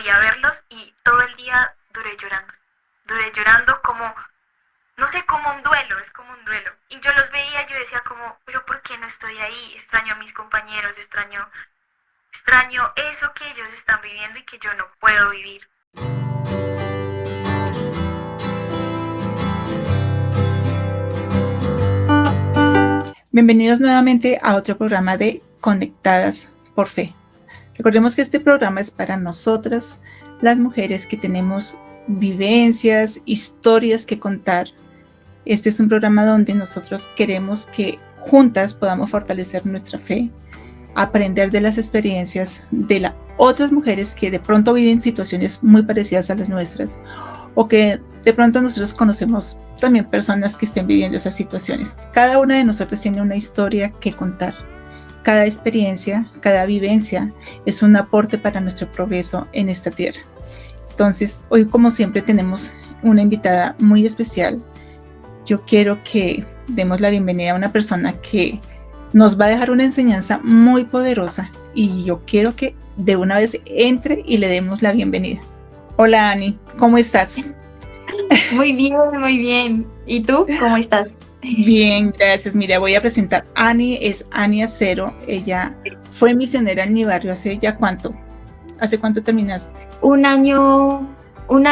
voy a verlos y todo el día duré llorando como, no sé, como un duelo, es como un duelo. Y yo los veía, yo decía como, pero ¿por qué no estoy ahí? Extraño a mis compañeros, extraño eso que ellos están viviendo y que yo no puedo vivir. Bienvenidos nuevamente a otro programa de Conectadas por Fe. Recordemos que este programa es para nosotras, las mujeres que tenemos vivencias, historias que contar. Este es un programa donde nosotros queremos que juntas podamos fortalecer nuestra fe, aprender de las experiencias de las otras mujeres que de pronto viven situaciones muy parecidas a las nuestras, o que de pronto nosotros conocemos también personas que estén viviendo esas situaciones. Cada una de nosotros tiene una historia que contar. Cada experiencia, cada vivencia es un aporte para nuestro progreso en esta tierra. Entonces, hoy como siempre tenemos una invitada muy especial. Yo quiero que demos la bienvenida a una persona que nos va a dejar una enseñanza muy poderosa y yo quiero que de una vez entre y le demos la bienvenida. Hola Ani, ¿cómo estás? Muy bien, muy bien. ¿Y tú? ¿Cómo estás? Bien, gracias. Mira, voy a presentar. Ani es Ani Acero. Ella fue misionera en mi barrio hace ya ¿cuánto? ¿Hace cuánto terminaste? Un año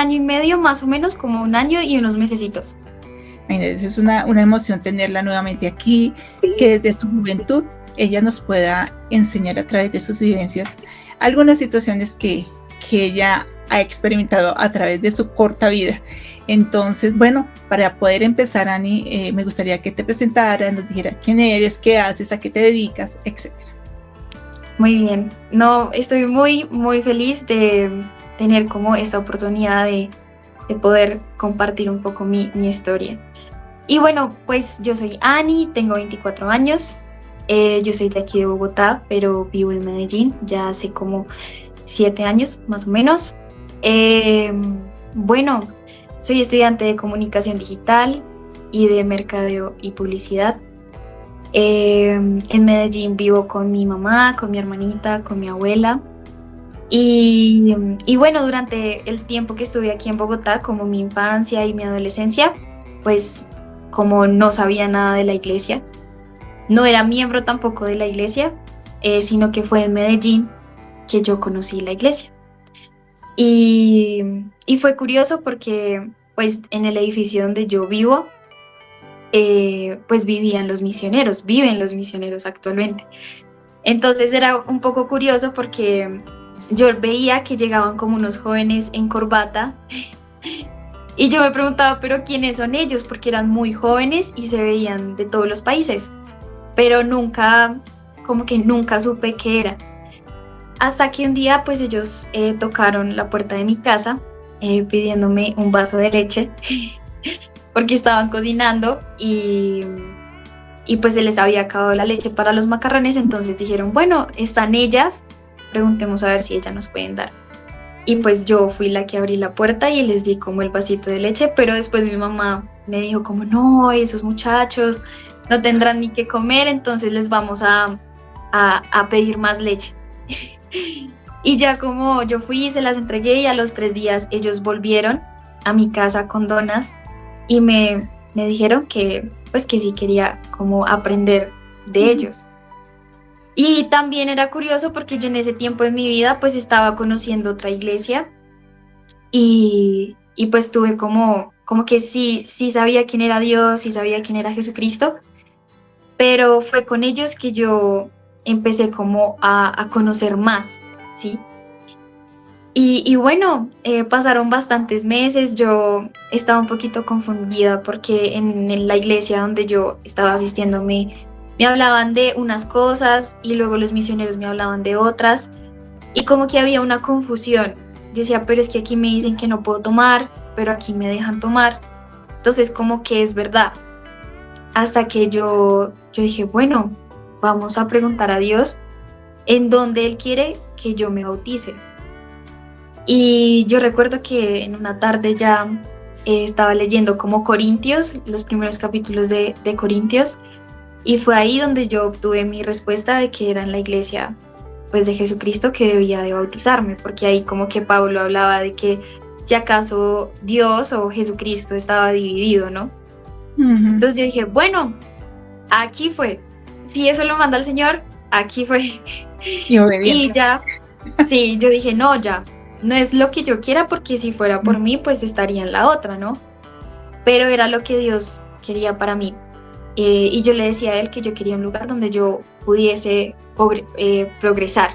y medio, más o menos, como un año y unos mesecitos. Es una emoción tenerla nuevamente aquí, que desde su juventud ella nos pueda enseñar a través de sus vivencias algunas situaciones que ella ha experimentado a través de su corta vida. Entonces, bueno, para poder empezar, Ani, me gustaría que te presentaras, nos dijeras quién eres, qué haces, a qué te dedicas, etc. Muy bien. No, estoy muy, muy feliz de tener como esta oportunidad de poder compartir un poco mi historia. Y bueno, pues yo soy Ani, tengo 24 años. Yo soy de aquí de Bogotá, pero vivo en Medellín ya hace como 7 años, más o menos. Bueno, soy estudiante de comunicación digital y de mercadeo y publicidad. En Medellín vivo con mi mamá, con mi hermanita, con mi abuela. Y bueno, durante el tiempo que estuve aquí en Bogotá, como mi infancia y mi adolescencia, pues como no sabía nada de la iglesia, no era miembro tampoco de la iglesia, sino que fue en Medellín que yo conocí la iglesia. Y fue curioso porque pues en el edificio donde yo vivo, pues viven los misioneros actualmente. Entonces era un poco curioso porque yo veía que llegaban como unos jóvenes en corbata y yo me preguntaba, pero ¿quiénes son ellos? Porque eran muy jóvenes y se veían de todos los países, pero como que nunca supe qué era. Hasta que un día pues ellos tocaron la puerta de mi casa pidiéndome un vaso de leche porque estaban cocinando y pues se les había acabado la leche para los macarrones, entonces dijeron, bueno, están ellas, preguntemos a ver si ellas nos pueden dar. Y pues yo fui la que abrí la puerta y les di como el vasito de leche, pero después mi mamá me dijo como, no, esos muchachos no tendrán ni qué comer, entonces les vamos a pedir más leche. Y ya como yo fui y se las entregué y a los 3 días ellos volvieron a mi casa con donas y me dijeron que pues que sí quería como aprender de ellos. Y también era curioso porque yo en ese tiempo en mi vida pues estaba conociendo otra iglesia y pues tuve como que sí sabía quién era Dios, sí sabía quién era Jesucristo, pero fue con ellos que yo empecé como a conocer más, ¿sí? Y bueno, pasaron bastantes meses, yo estaba un poquito confundida porque en la iglesia donde yo estaba asistiendo me hablaban de unas cosas y luego los misioneros me hablaban de otras y como que había una confusión. Yo decía, pero es que aquí me dicen que no puedo tomar, pero aquí me dejan tomar, entonces como que es verdad. Hasta que yo dije, bueno, vamos a preguntar a Dios en dónde Él quiere que yo me bautice. Y yo recuerdo que en una tarde ya estaba leyendo como Corintios, los primeros capítulos de Corintios, y fue ahí donde yo obtuve mi respuesta de que era en la iglesia pues de Jesucristo que debía de bautizarme, porque ahí como que Pablo hablaba de que si acaso Dios o Jesucristo estaba dividido, ¿no? Entonces yo dije, bueno, aquí fue, si eso lo manda el Señor, aquí fue. Y obediente. Y ya, sí, yo dije, no, ya, no es lo que yo quiera, porque si fuera por mí, pues estaría en la otra, ¿no? Pero era lo que Dios quería para mí. Y yo le decía a él que yo quería un lugar donde yo pudiese progresar.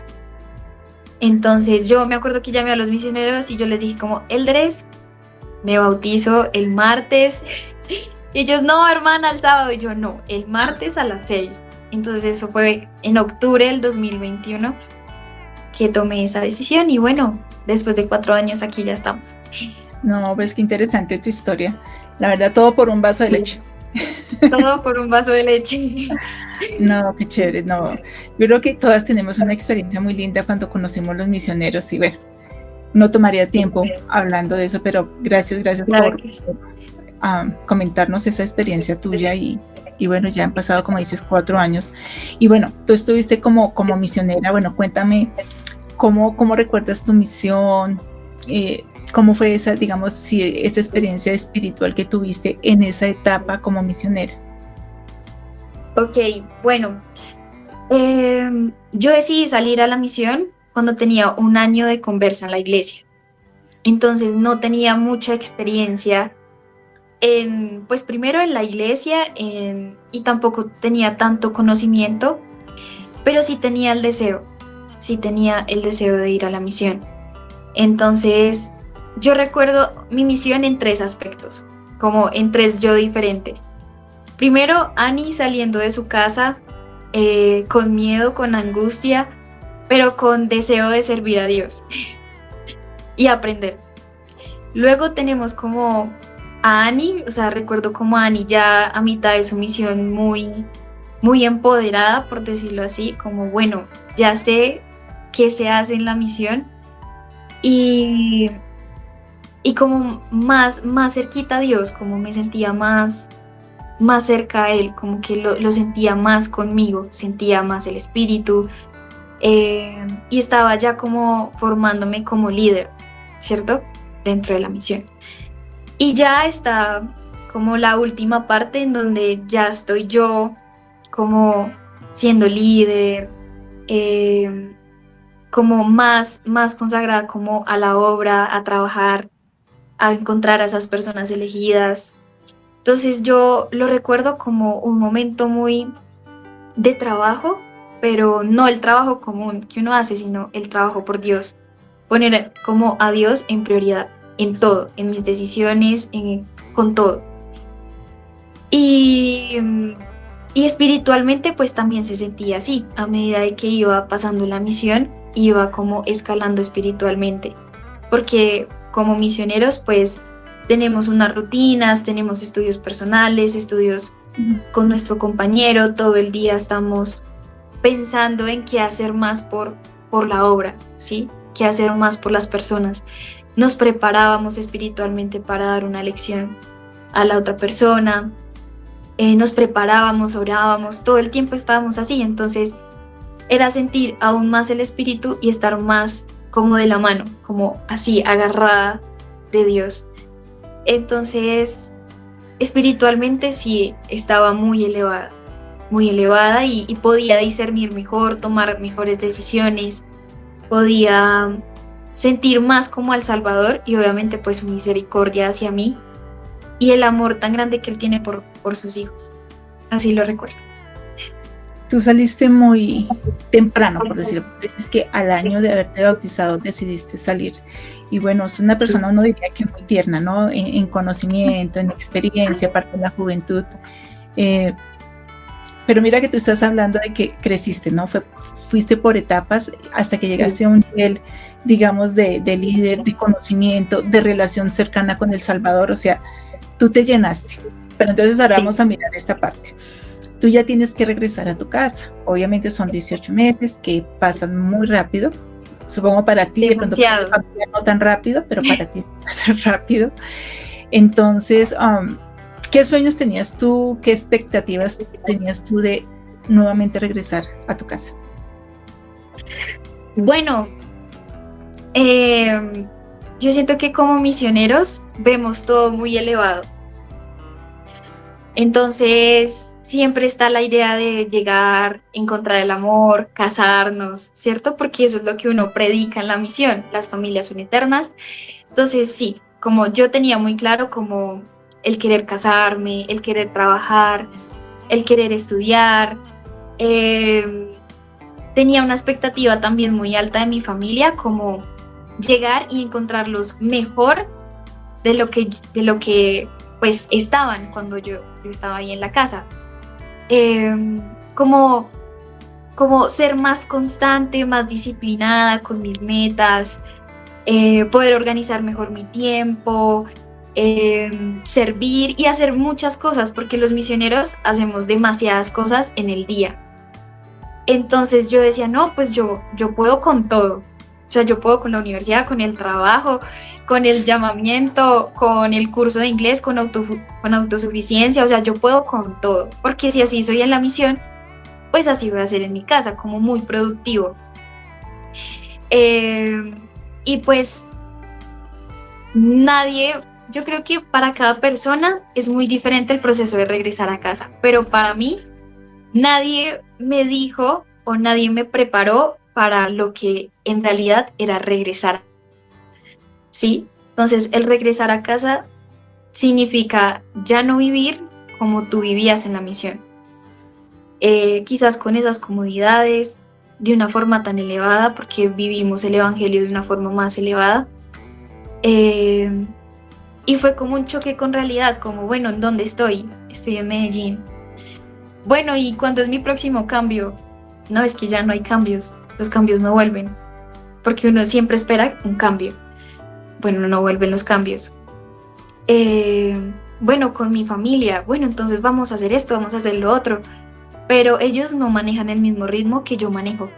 Entonces yo me acuerdo que llamé a los misioneros y yo les dije como, Eldres, me bautizo el martes. Y ellos, no, hermana, el sábado. Y yo, no, el martes a las 6. Entonces eso fue en octubre del 2021 que tomé esa decisión. Y bueno, después de 4 años aquí ya estamos. No, ves qué interesante tu historia. La verdad, todo por un vaso de leche. Todo por un vaso de leche. No, qué chévere, no. Yo creo que todas tenemos una experiencia muy linda cuando conocimos los misioneros y bueno, no tomaría tiempo hablando de eso, pero gracias Claro por comentarnos esa experiencia tuya y bueno, ya han pasado, como dices, 4 años. Y bueno, tú estuviste como misionera, bueno, cuéntame cómo recuerdas tu misión, cómo fue esa, digamos, si esa experiencia espiritual que tuviste en esa etapa como misionera. Ok, bueno, yo decidí salir a la misión cuando tenía 1 año de conversa en la iglesia. Entonces no tenía mucha experiencia pues primero en la iglesia y tampoco tenía tanto conocimiento, pero sí tenía el deseo de ir a la misión. Entonces yo recuerdo mi misión en 3 aspectos, como en 3 yo diferentes. Primero, Annie saliendo de su casa con miedo, con angustia, pero con deseo de servir a Dios y aprender. Luego tenemos como a Annie, o sea, recuerdo como Annie ya a mitad de su misión muy, muy empoderada, por decirlo así, como bueno, ya sé qué se hace en la misión y como más cerquita a Dios, como me sentía más cerca a Él, como que lo sentía más conmigo, sentía más el espíritu y estaba ya como formándome como líder, ¿cierto? Dentro de la misión. Y ya está como la última parte en donde ya estoy yo como siendo líder, como más consagrada como a la obra, a trabajar, a encontrar a esas personas elegidas. Entonces yo lo recuerdo como un momento muy de trabajo, pero no el trabajo común que uno hace, sino el trabajo por Dios. Poner como a Dios en prioridad, en todo, en mis decisiones, con todo. Y espiritualmente pues también se sentía así. A medida de que iba pasando la misión, iba como escalando espiritualmente. Porque como misioneros pues tenemos unas rutinas, tenemos estudios personales, estudios con nuestro compañero, todo el día estamos pensando en qué hacer más por la obra, ¿sí? Qué hacer más por las personas. Nos preparábamos espiritualmente para dar una lección a la otra persona, nos preparábamos, orábamos, todo el tiempo estábamos así, entonces era sentir aún más el espíritu y estar más como de la mano, como así, agarrada de Dios. Entonces, espiritualmente sí estaba muy elevada y podía discernir mejor, tomar mejores decisiones, podía sentir más como al Salvador y obviamente pues su misericordia hacia mí y el amor tan grande que Él tiene por sus hijos. Así lo recuerdo. Tú saliste muy temprano, por decirlo. Dices que al año de haberte bautizado decidiste salir. Y bueno, es una persona, uno diría que muy tierna, ¿no? En conocimiento, en experiencia, aparte de la juventud. Pero mira que tú estás hablando de que creciste, ¿no? Fuiste por etapas hasta que llegaste a un nivel, digamos, de líder, de conocimiento, de relación cercana con el Salvador. O sea, tú te llenaste. Pero entonces ahora vamos a mirar esta parte. Tú ya tienes que regresar a tu casa. Obviamente son 18 meses que pasan muy rápido. Supongo para ti, de pronto para la familia no tan rápido, pero para ti pasa rápido. Entonces, ¿qué sueños tenías tú? ¿Qué expectativas tenías tú de nuevamente regresar a tu casa? Bueno, yo siento que como misioneros vemos todo muy elevado. Entonces, siempre está la idea de llegar, encontrar el amor, casarnos, ¿cierto? Porque eso es lo que uno predica en la misión. Las familias son eternas. Entonces, sí, como yo tenía muy claro como el querer casarme, el querer trabajar, el querer estudiar. Tenía una expectativa también muy alta de mi familia, como llegar y encontrarlos mejor de lo que pues estaban cuando yo estaba ahí en la casa. Como, como ser más constante, más disciplinada con mis metas, poder organizar mejor mi tiempo, servir y hacer muchas cosas, porque los misioneros hacemos demasiadas cosas en el día. Entonces yo decía, no, pues yo puedo con todo. O sea, yo puedo con la universidad, con el trabajo, con el llamamiento, con el curso de inglés, con autosuficiencia. O sea, yo puedo con todo. Porque si así soy en la misión, pues así voy a ser en mi casa, como muy productivo. Y pues yo creo que para cada persona es muy diferente el proceso de regresar a casa. Pero para mí, nadie me dijo o nadie me preparó para lo que en realidad era regresar, ¿sí? Entonces, el regresar a casa significa ya no vivir como tú vivías en la misión. Quizás con esas comodidades, de una forma tan elevada, porque vivimos el evangelio de una forma más elevada. Y fue como un choque con realidad, como, bueno, ¿en dónde estoy? Estoy en Medellín. Bueno, ¿y cuándo es mi próximo cambio? No, es que ya no hay cambios, los cambios no vuelven, porque uno siempre espera un cambio. Bueno, no vuelven los cambios. Bueno, con mi familia, bueno, entonces vamos a hacer esto, vamos a hacer lo otro, pero ellos no manejan el mismo ritmo que yo manejo,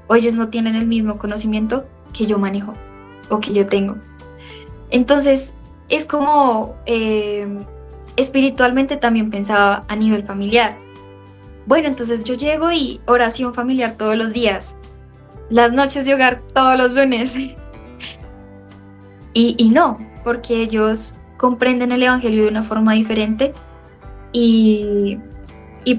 o ellos no tienen el mismo conocimiento que yo manejo, o que yo tengo. Entonces, es como... espiritualmente también pensaba a nivel familiar. Bueno, entonces yo llego y oración familiar todos los días, las noches de hogar todos los lunes. Y no, porque ellos comprenden el evangelio de una forma diferente y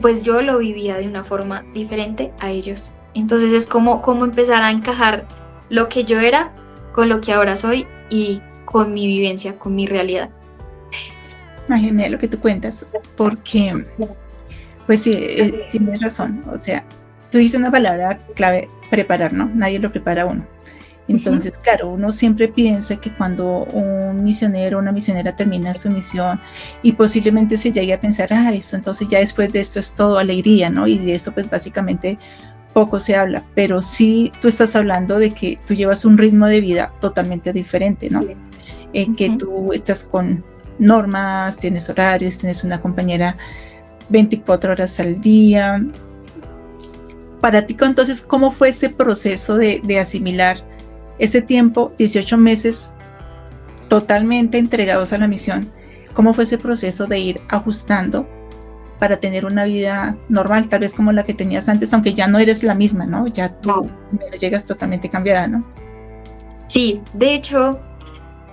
pues yo lo vivía de una forma diferente a ellos. Entonces es como empezar a encajar lo que yo era con lo que ahora soy y con mi vivencia, con mi realidad. Genial lo que tú cuentas, porque pues sí, tienes razón. O sea, tú dices una palabra clave, preparar, ¿no? Nadie lo prepara a uno. Entonces, claro, uno siempre piensa que cuando un misionero o una misionera termina su misión y posiblemente se llegue a pensar, esto entonces ya después de esto es todo alegría, ¿no? Y de eso pues básicamente poco se habla, pero sí tú estás hablando de que tú llevas un ritmo de vida totalmente diferente, ¿no? Sí. En que tú estás con normas, tienes horarios, tienes una compañera 24 horas al día. Para ti, entonces, ¿cómo fue ese proceso de asimilar ese tiempo, 18 meses totalmente entregados a la misión? ¿Cómo fue ese proceso de ir ajustando para tener una vida normal, tal vez como la que tenías antes, aunque ya no eres la misma, ¿no? Ya tú llegas totalmente cambiada, ¿no? Sí, de hecho,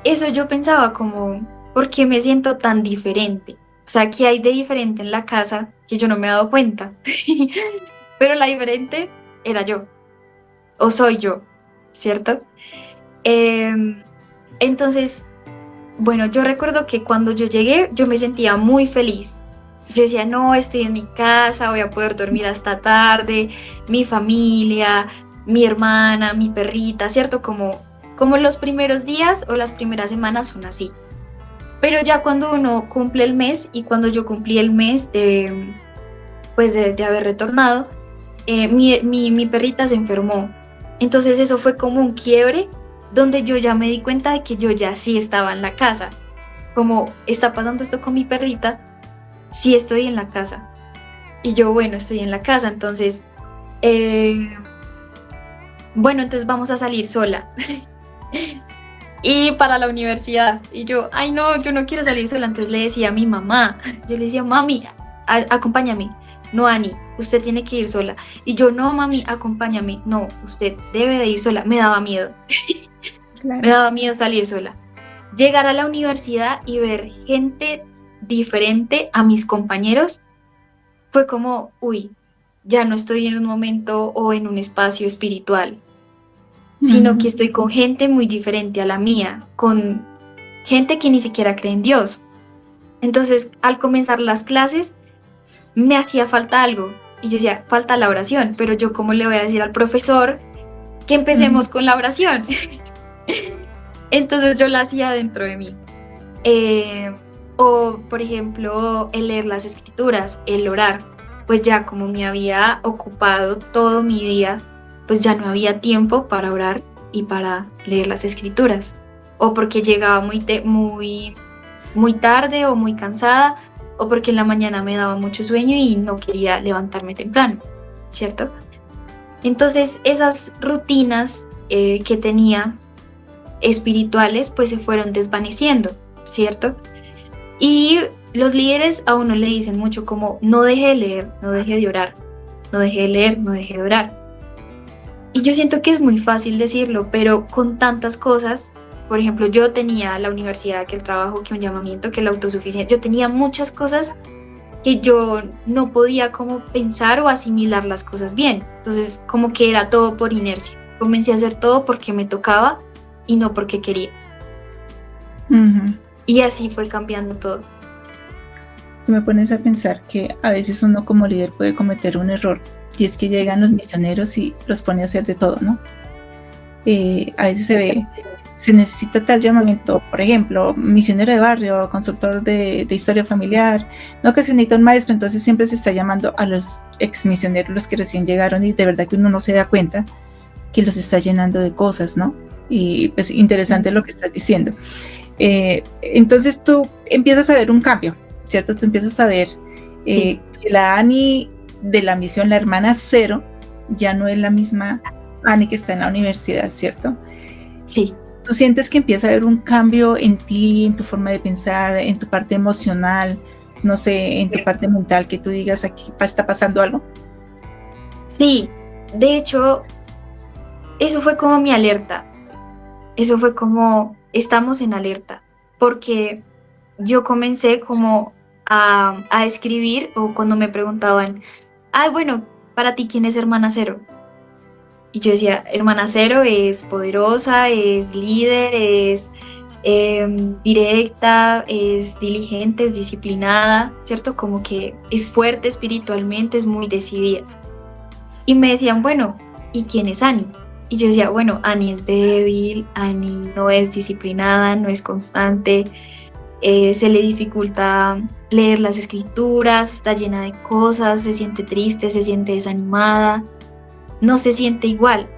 eso yo pensaba como, ¿por qué me siento tan diferente? O sea, ¿qué hay de diferente en la casa que yo no me he dado cuenta? Pero la diferente era yo, o soy yo, ¿cierto? Entonces, bueno, yo recuerdo que cuando yo llegué, yo me sentía muy feliz. Yo decía, no, estoy en mi casa, voy a poder dormir hasta tarde, mi familia, mi hermana, mi perrita, ¿cierto? Como los primeros días o las primeras semanas son así. Pero ya cuando uno cumple el mes, y cuando yo cumplí el mes de haber retornado, mi perrita se enfermó. Entonces eso fue como un quiebre donde yo ya me di cuenta de que yo ya sí estaba en la casa. Como está pasando esto con mi perrita, sí estoy en la casa. Y yo, bueno, estoy en la casa, entonces, bueno, entonces vamos a salir sola. Y para la universidad. Y yo, ay no, yo no quiero salir sola. Entonces le decía a mi mamá, yo le decía, mami, acompáñame. no, Ani, usted tiene que ir sola. Y yo, no, mami, acompáñame. No, usted debe de ir sola. Me daba miedo. Me Claro. daba miedo salir sola. Llegar a la universidad y ver gente diferente a mis compañeros fue como, uy, ya no estoy en un momento o en un espacio espiritual, sino que Ujú. estoy con gente muy diferente a la mía, con gente que ni siquiera cree en Dios. Entonces, al comenzar las clases, me hacía falta algo. Y yo decía, falta la oración, pero yo cómo le voy a decir al profesor que Ujú. empecemos con la oración. Entonces yo la hacía dentro de mí. Eh, o, por ejemplo, el leer las escrituras, el orar, pues ya como me había ocupado todo mi día, pues ya no había tiempo para orar y para leer las escrituras. O porque llegaba muy tarde o muy cansada, o porque en la mañana me daba mucho sueño y no quería levantarme temprano, ¿cierto? Entonces esas rutinas que tenía espirituales pues se fueron desvaneciendo, ¿cierto? Y los líderes a uno le dicen mucho como no deje de leer, no deje de orar, no deje de leer, no deje de orar. Y yo siento que es muy fácil decirlo, pero con tantas cosas, por ejemplo, yo tenía la universidad, que el trabajo, que un llamamiento, que la autosuficiencia, yo tenía muchas cosas que yo no podía como pensar o asimilar las cosas bien. Entonces, como que era todo por inercia. Comencé a hacer todo porque me tocaba y no porque quería. Ujú. Y así fue cambiando todo. Tú me pones a pensar que a veces uno como líder puede cometer un error y es que llegan los misioneros y los pone a hacer de todo, ¿no? A veces se necesita tal llamamiento, por ejemplo, misionero de barrio, consultor de historia familiar, no, que se necesita un maestro, entonces siempre se está llamando a los ex misioneros, los que recién llegaron, y de verdad que uno no se da cuenta que los está llenando de cosas, ¿no? Y pues interesante Sí, lo que estás diciendo. Entonces tú empiezas a ver un cambio, ¿cierto? Tú empiezas a ver sí, que la Ani de la misión, la hermana cero, ya no es la misma Ani que está en la universidad, ¿cierto? sí. ¿Tú sientes que empieza a haber un cambio en ti, en tu forma de pensar, en tu parte emocional, no sé, en tu parte mental, que tú digas aquí está pasando algo? Sí, de hecho, eso fue como mi alerta. Eso fue como, estamos en alerta, porque yo comencé como a escribir o cuando me preguntaban, ay, bueno, para ti, ¿quién es Hermana Cero? Y yo decía, Hermana Cero es poderosa, es líder, es directa, es diligente, es disciplinada, ¿cierto? Como que es fuerte espiritualmente, es muy decidida. Y me decían, bueno, ¿y quién es Ani? Y yo decía, bueno, Ani es débil, Ani no es disciplinada, no es constante, se le dificulta leer las escrituras, está llena de cosas, se siente triste, se siente desanimada, no se siente igual.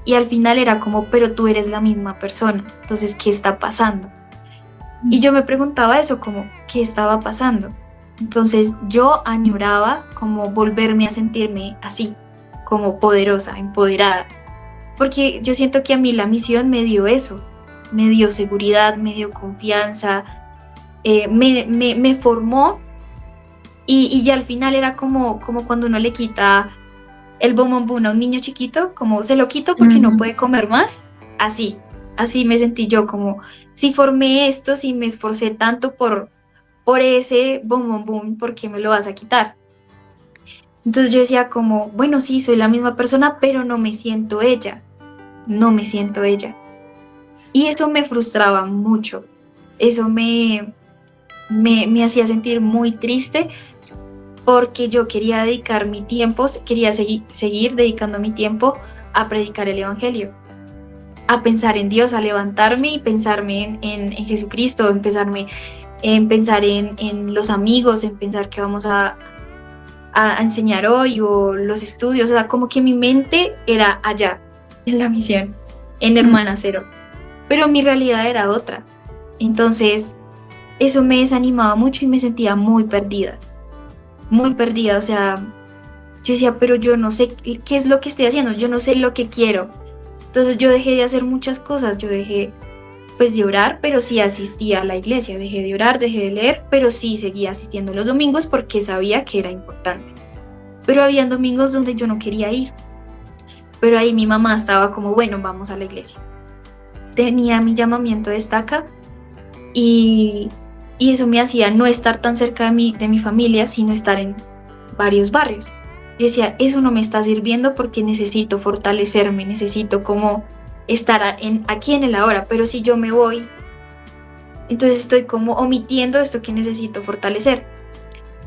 Y al final era como, pero tú eres la misma persona, entonces, ¿qué está pasando? Y yo me preguntaba eso, como, ¿qué estaba pasando? Entonces yo añoraba como volverme a sentirme así, como poderosa, empoderada, porque yo siento que a mí la misión me dio eso, me dio seguridad, me dio confianza, me formó y ya al final era como cuando uno le quita el bombón a un niño chiquito, como se lo quito porque no puede comer más, así, así me sentí yo, como si formé esto, si me esforcé tanto por ese boom, ¿por qué me lo vas a quitar? Entonces yo decía como, bueno, sí, soy la misma persona, pero no me siento ella, no me siento ella. Y eso me frustraba mucho, eso me hacía sentir muy triste porque yo quería dedicar mi tiempo, quería seguir dedicando mi tiempo a predicar el Evangelio, a pensar en Dios, a levantarme y pensarme en Jesucristo, en pensar en los amigos, en pensar que vamos a enseñar hoy o los estudios, o sea, como que mi mente era allá, en la misión, en Hermana Cero, pero mi realidad era otra. Entonces, eso me desanimaba mucho y me sentía muy perdida, o sea, yo decía, pero yo no sé qué es lo que estoy haciendo, yo no sé lo que quiero. Entonces yo dejé de hacer muchas cosas, yo dejé pues de orar, pero sí asistía a la iglesia, dejé de orar, dejé de leer, pero sí seguía asistiendo los domingos porque sabía que era importante. pero había domingos donde yo no quería ir. Pero ahí mi mamá estaba como, bueno, vamos a la iglesia. Tenía mi llamamiento de estaca y eso me hacía no estar tan cerca de mi familia, sino estar en varios barrios. Yo decía, eso no me está sirviendo porque necesito fortalecerme, necesito como estar aquí en el ahora, pero si yo me voy, entonces estoy como omitiendo esto que necesito fortalecer.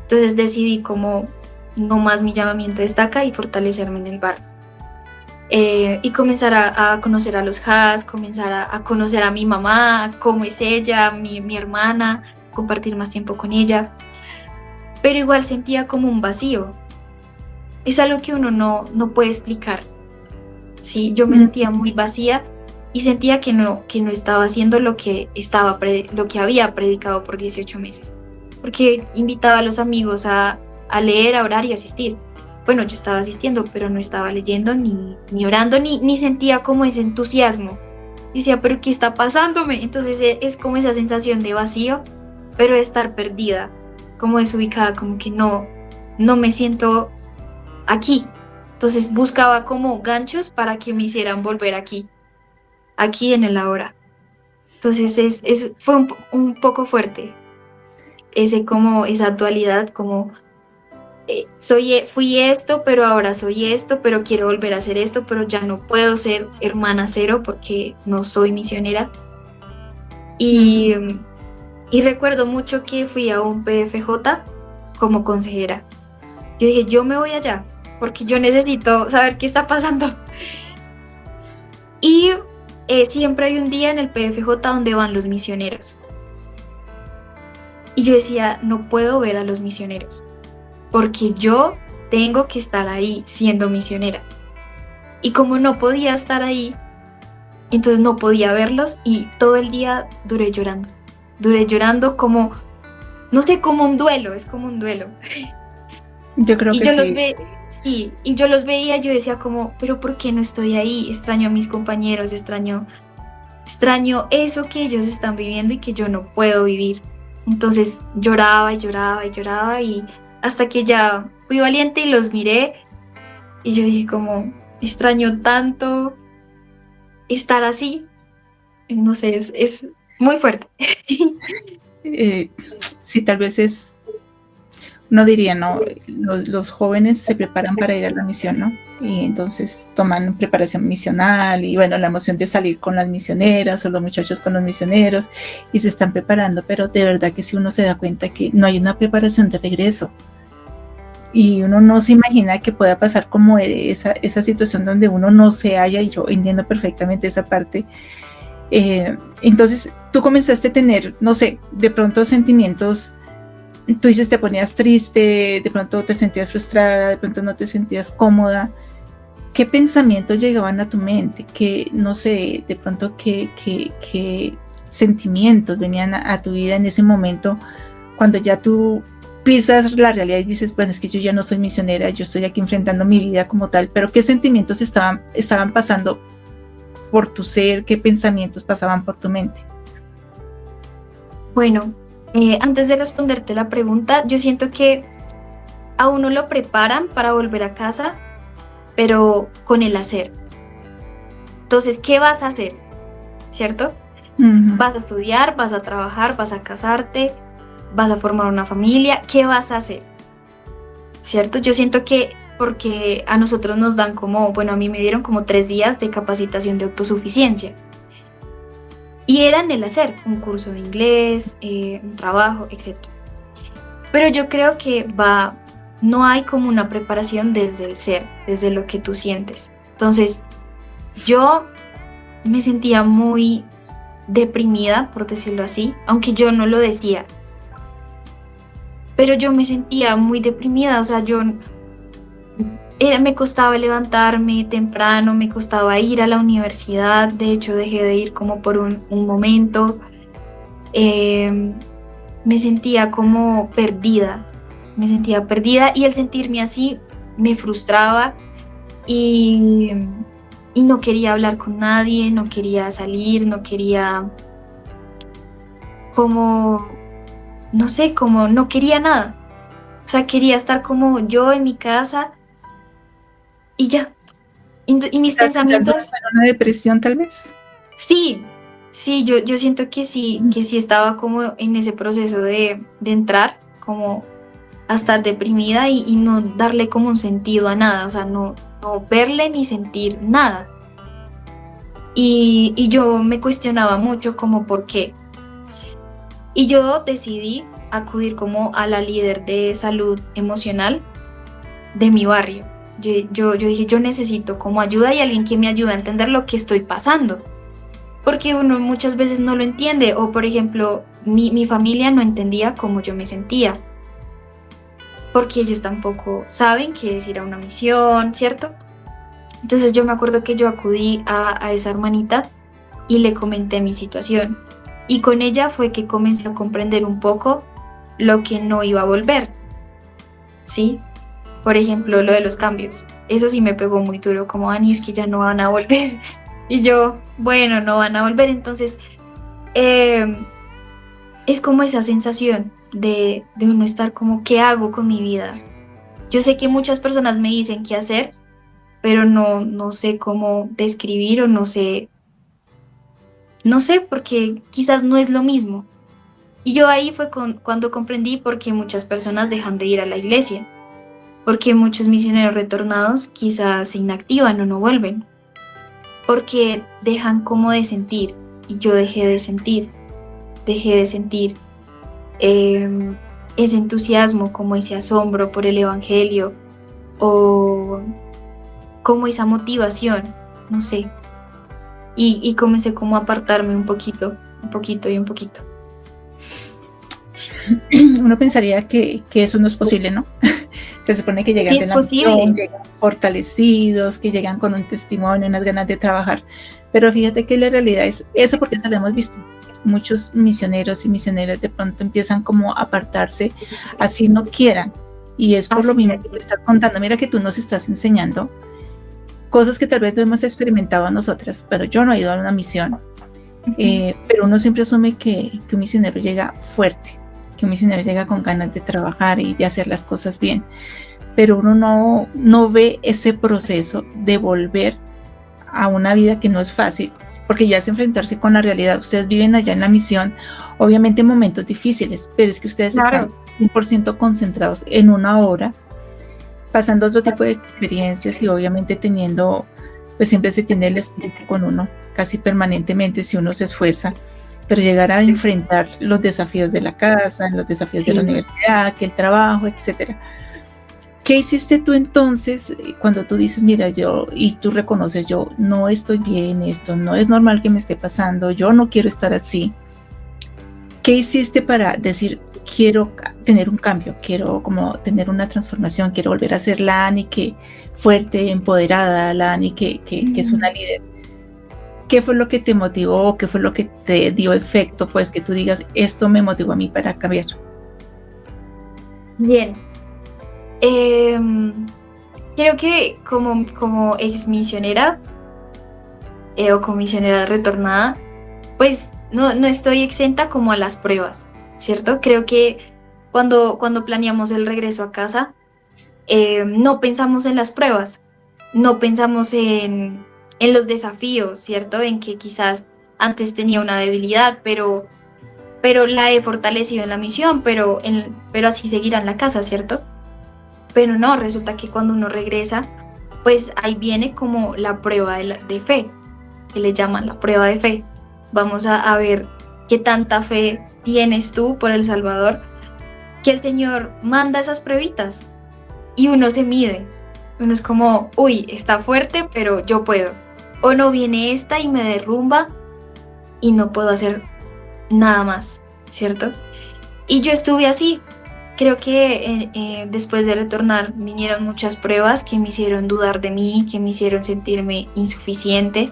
Entonces decidí como no más mi llamamiento de estaca y fortalecerme en el barrio. Y comenzar a conocer a los Haas, comenzar a conocer a mi mamá, cómo es ella, mi hermana, compartir más tiempo con ella. Pero igual sentía como un vacío. Es algo que uno no puede explicar. ¿Sí? Yo me sentía muy vacía y sentía que no estaba haciendo lo que había predicado por 18 meses. Porque invitaba a los amigos a leer, a orar y asistir. Bueno, yo estaba asistiendo, pero no estaba leyendo, ni orando, ni sentía como ese entusiasmo. Y decía, ¿pero qué está pasándome? Entonces es como esa sensación de vacío, pero de estar perdida, como desubicada, como que no me siento aquí. Entonces buscaba como ganchos para que me hicieran volver aquí en el ahora. Entonces fue un poco fuerte, esa dualidad, como fui esto, pero ahora soy esto, pero quiero volver a hacer esto, pero ya no puedo ser hermana cero porque no soy misionera. Y recuerdo mucho que fui a un PFJ como consejera. Yo dije, yo me voy allá porque yo necesito saber qué está pasando. Y siempre hay un día en el PFJ donde van los misioneros. Y yo decía, no puedo ver a los misioneros, porque yo tengo que estar ahí siendo misionera. Y como no podía estar ahí, entonces no podía verlos y todo el día duré llorando como, no sé, como un duelo, es como un duelo. Yo creo que sí. Y yo los veía, yo decía como, pero ¿por qué no estoy ahí? Extraño a mis compañeros, extraño eso que ellos están viviendo y que yo no puedo vivir. Entonces lloraba y hasta que ya fui valiente y los miré y yo dije como, extraño tanto estar así. No sé, es muy fuerte. sí, tal vez no diría, ¿no? Los jóvenes se preparan para ir a la misión, ¿no? Y entonces toman preparación misional y bueno, la emoción de salir con las misioneras o los muchachos con los misioneros y se están preparando, pero de verdad que si uno se da cuenta que no hay una preparación de regreso y uno no se imagina que pueda pasar como esa situación donde uno no se halla, y yo entiendo perfectamente esa parte. Entonces tú comenzaste a tener, no sé, de pronto sentimientos. Tú dices, te ponías triste, de pronto te sentías frustrada, de pronto no te sentías cómoda. ¿Qué pensamientos llegaban a tu mente? ¿Qué, no sé, de pronto qué sentimientos venían a tu vida en ese momento cuando ya tú pisas la realidad y dices, bueno, es que yo ya no soy misionera, yo estoy aquí enfrentando mi vida como tal, pero qué sentimientos estaban pasando por tu ser, qué pensamientos pasaban por tu mente? Bueno, antes de responderte la pregunta, yo siento que a uno lo preparan para volver a casa, pero con el hacer. Entonces, ¿qué vas a hacer? ¿Cierto? Uh-huh. Vas a estudiar, vas a trabajar, vas a casarte, vas a formar una familia. ¿Qué vas a hacer? ¿Cierto? Yo siento que porque a nosotros nos dan como, bueno, a mí me dieron como 3 días de capacitación de autosuficiencia. Y era en el hacer, un curso de inglés, un trabajo, etc. Pero yo creo que no hay como una preparación desde el ser, desde lo que tú sientes. Entonces, yo me sentía muy deprimida, por decirlo así, aunque yo no lo decía. Pero yo me sentía muy deprimida, o sea, me costaba levantarme temprano, me costaba ir a la universidad, de hecho dejé de ir como por un momento. Me sentía como perdida, y el sentirme así me frustraba y no quería hablar con nadie, no quería salir, no quería no quería nada. O sea, quería estar como yo en mi casa y ya. Y mis ¿Estás entrando pensamientos, en una depresión tal vez? sí, sí, yo siento que sí estaba como en ese proceso de entrar como a estar deprimida y no darle como un sentido a nada, o sea, no verle ni sentir nada. Y yo me cuestionaba mucho como por qué. Y yo decidí acudir como a la líder de salud emocional de mi barrio. Yo dije, yo necesito como ayuda y alguien que me ayude a entender lo que estoy pasando. Porque uno muchas veces no lo entiende. O por ejemplo, mi familia no entendía cómo yo me sentía. Porque ellos tampoco saben qué es ir a una misión, ¿cierto? Entonces yo me acuerdo que yo acudí a esa hermanita y le comenté mi situación. Y con ella fue que comencé a comprender un poco lo que no iba a volver, ¿sí? Por ejemplo, lo de los cambios. Eso sí me pegó muy duro, como, Ani, es que ya no van a volver. Y yo, bueno, no van a volver. Entonces, eh, es como esa sensación de uno estar como, ¿qué hago con mi vida? Yo sé que muchas personas me dicen qué hacer, pero no sé cómo describir o no sé, porque quizás no es lo mismo. Y yo ahí fue cuando comprendí por qué muchas personas dejan de ir a la iglesia, porque muchos misioneros retornados quizás se inactivan o no vuelven, porque dejan como de sentir, y yo dejé de sentir eh, ese entusiasmo, como ese asombro por el evangelio, o como esa motivación, no sé, y comencé como a apartarme un poquito y un poquito. Uno pensaría que eso no es posible, ¿no? Se supone que llegan Sí de es la misión, posible, llegan fortalecidos, que llegan con un testimonio, unas ganas de trabajar. Pero fíjate que la realidad es eso, porque eso lo hemos visto. Muchos misioneros y misioneras de pronto empiezan como a apartarse, así no quieran. Y es por lo así mismo es. que tú estás contando. Mira que tú nos estás enseñando cosas que tal vez no hemos experimentado nosotras, pero yo no he ido a una misión. Pero uno siempre asume que un misionero llega fuerte, que un misionero llega con ganas de trabajar y de hacer las cosas bien, pero uno no ve ese proceso de volver a una vida que no es fácil, porque ya es enfrentarse con la realidad. Ustedes viven allá en la misión, obviamente en momentos difíciles, pero es que ustedes están Claro, 100% concentrados en una obra, pasando otro tipo de experiencias y obviamente teniendo, pues siempre se tiene el espíritu con uno, casi permanentemente si uno se esfuerza, pero llegar a enfrentar los desafíos de la casa, los desafíos de la sí. universidad, que el trabajo, etcétera. ¿Qué hiciste tú entonces cuando tú dices, mira, yo, y tú reconoces, yo no estoy bien, esto no es normal que me esté pasando, yo no quiero estar así? ¿Qué hiciste para decir, quiero tener un cambio, quiero como tener una transformación, quiero volver a ser la Ani que fuerte, empoderada, la Ani que es una líder? ¿Qué fue lo que te motivó? ¿Qué fue lo que te dio efecto? Pues que tú digas, esto me motivó a mí para cambiar. Bien. Creo que como ex misionera o como misionera retornada, pues no estoy exenta como a las pruebas, ¿cierto? Creo que cuando planeamos el regreso a casa, no pensamos en las pruebas, no pensamos en los desafíos, ¿cierto? En que quizás antes tenía una debilidad, pero la he fortalecido en la misión, pero así seguirá en la casa, ¿cierto? Pero no, resulta que cuando uno regresa, pues ahí viene como la prueba de fe, que le llaman la prueba de fe. Vamos a ver qué tanta fe tienes tú por El Salvador, que el Señor manda esas pruebitas y uno se mide. Uno es como, uy, está fuerte, pero yo puedo. O no viene esta y me derrumba y no puedo hacer nada más, ¿cierto? Y yo estuve así. Creo que después de retornar vinieron muchas pruebas que me hicieron dudar de mí, que me hicieron sentirme insuficiente,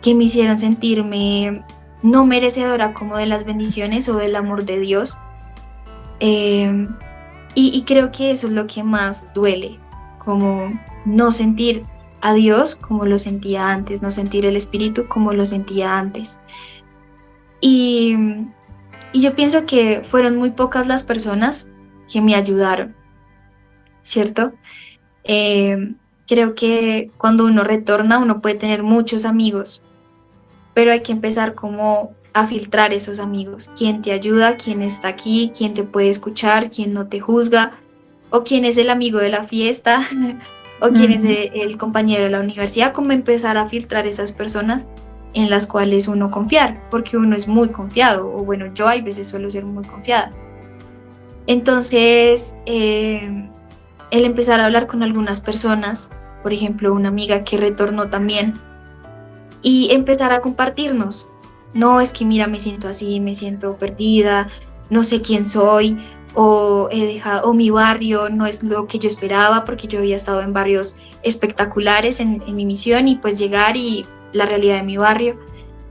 que me hicieron sentirme no merecedora como de las bendiciones o del amor de Dios. Eh, y creo que eso es lo que más duele, como no sentir a Dios como lo sentía antes, no sentir el Espíritu como lo sentía antes. Y, y yo pienso que fueron muy pocas las personas que me ayudaron, ¿cierto? Creo que cuando uno retorna, uno puede tener muchos amigos, pero hay que empezar como a filtrar esos amigos. ¿Quién te ayuda? ¿Quién está aquí? ¿Quién te puede escuchar? ¿Quién no te juzga? ¿O quién es el amigo de la fiesta? ¿O quién es el compañero de la universidad? Como empezar a filtrar esas personas en las cuales uno confiar, porque uno es muy confiado, o bueno, yo hay veces suelo ser muy confiada. Entonces, el empezar a hablar con algunas personas, por ejemplo, una amiga que retornó también, y empezar a compartirnos. No, es que mira, me siento así, me siento perdida, no sé quién soy, o he dejado, o mi barrio no es lo que yo esperaba, porque yo había estado en barrios espectaculares en mi misión, y pues llegar y la realidad de mi barrio.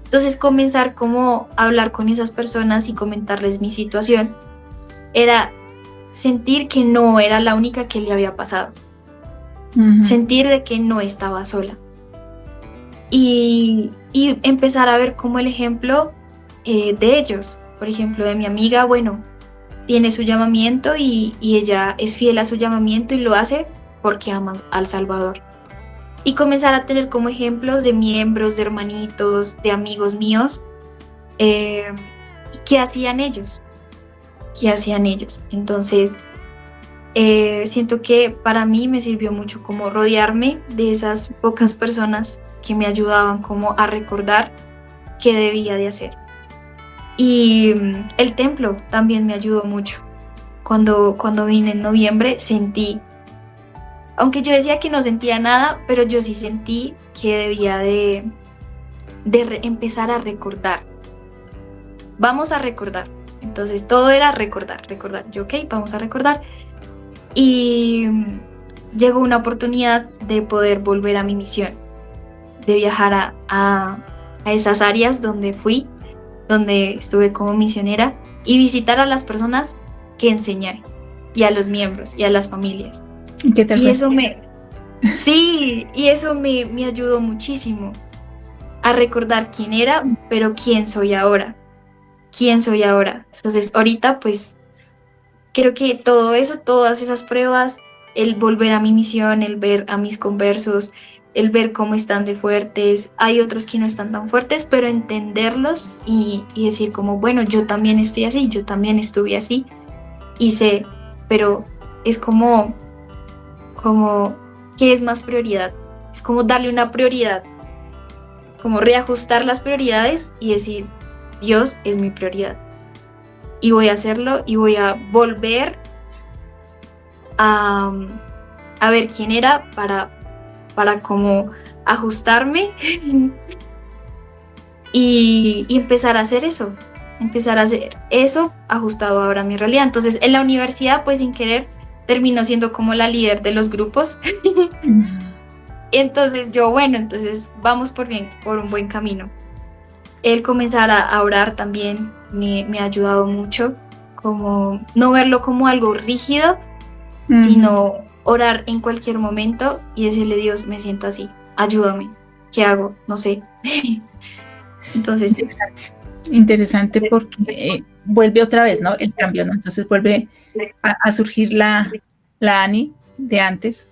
Entonces comenzar como a hablar con esas personas y comentarles mi situación, era sentir que no era la única que le había pasado, sentir de que no estaba sola. Y empezar a ver como el ejemplo de ellos, por ejemplo, de mi amiga, bueno, tiene su llamamiento y ella es fiel a su llamamiento y lo hace porque ama al Salvador. Y comenzar a tener como ejemplos de miembros, de hermanitos, de amigos míos, ¿qué hacían ellos? ¿Qué hacían ellos? Entonces, siento que para mí me sirvió mucho como rodearme de esas pocas personas que me ayudaban como a recordar qué debía de hacer. Y el templo también me ayudó mucho. Cuando vine en noviembre sentí, aunque yo decía que no sentía nada, pero yo sí sentí que debía de empezar a recordar. Vamos a recordar. Entonces todo era recordar. Yo, ok, vamos a recordar. Y llegó una oportunidad de poder volver a mi misión, de viajar a esas áreas donde fui, donde estuve como misionera, y visitar a las personas que enseñé, y a los miembros, y a las familias. ¿Qué tal y fue? eso y eso me ayudó muchísimo a recordar quién era, pero quién soy ahora. Entonces ahorita pues creo que todo eso, todas esas pruebas, el volver a mi misión, el ver a mis conversos, el ver cómo están de fuertes, hay otros que no están tan fuertes, pero entenderlos y decir como, bueno, yo también estoy así, yo también estuve así, y sé, pero es como, ¿qué es más prioridad? Es como darle una prioridad, como reajustar las prioridades y decir, Dios es mi prioridad. Y voy a hacerlo y voy a volver a ver quién era para como ajustarme y empezar a hacer eso ajustado ahora a mi realidad. Entonces en la universidad pues sin querer terminó siendo como la líder de los grupos. Entonces yo, bueno, entonces vamos por un buen camino. El comenzar a orar también me ha ayudado mucho, como no verlo como algo rígido, sino orar en cualquier momento y decirle, Dios, me siento así, ayúdame, ¿qué hago? No sé. Entonces, interesante porque vuelve otra vez, ¿no? El cambio, ¿no? Entonces vuelve a surgir la Ani de antes.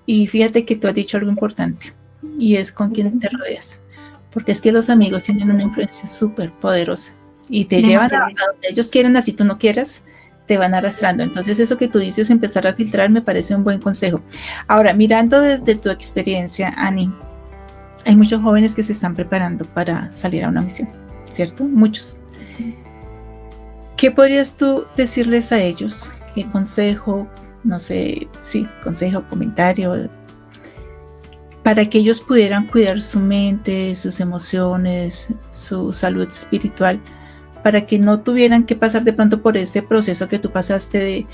Y fíjate que tú has dicho algo importante, y es con quién te rodeas. Porque es que los amigos tienen una influencia súper poderosa y te llevan a donde ellos quieren, así tú no quieras, te van arrastrando. Entonces eso que tú dices, empezar a filtrar, me parece un buen consejo. Ahora, mirando desde tu experiencia, Ani, hay muchos jóvenes que se están preparando para salir a una misión, ¿cierto? Muchos. ¿Qué podrías tú decirles a ellos? ¿Qué consejo, no sé, sí, consejo, comentario, para que ellos pudieran cuidar su mente, sus emociones, su salud espiritual, para que no tuvieran que pasar de pronto por ese proceso que tú pasaste de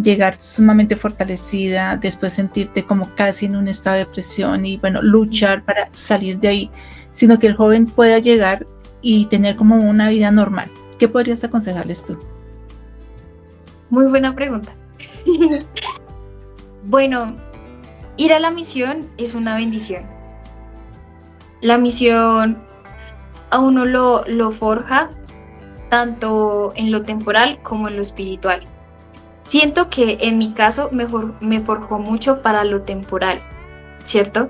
llegar sumamente fortalecida, después sentirte como casi en un estado de depresión y bueno, luchar para salir de ahí, sino que el joven pueda llegar y tener como una vida normal? ¿Qué podrías aconsejarles tú? Muy buena pregunta. Bueno, ir a la misión es una bendición. La misión a uno lo forja tanto en lo temporal como en lo espiritual. siento que en mi caso me forjó mucho para lo temporal, ¿cierto?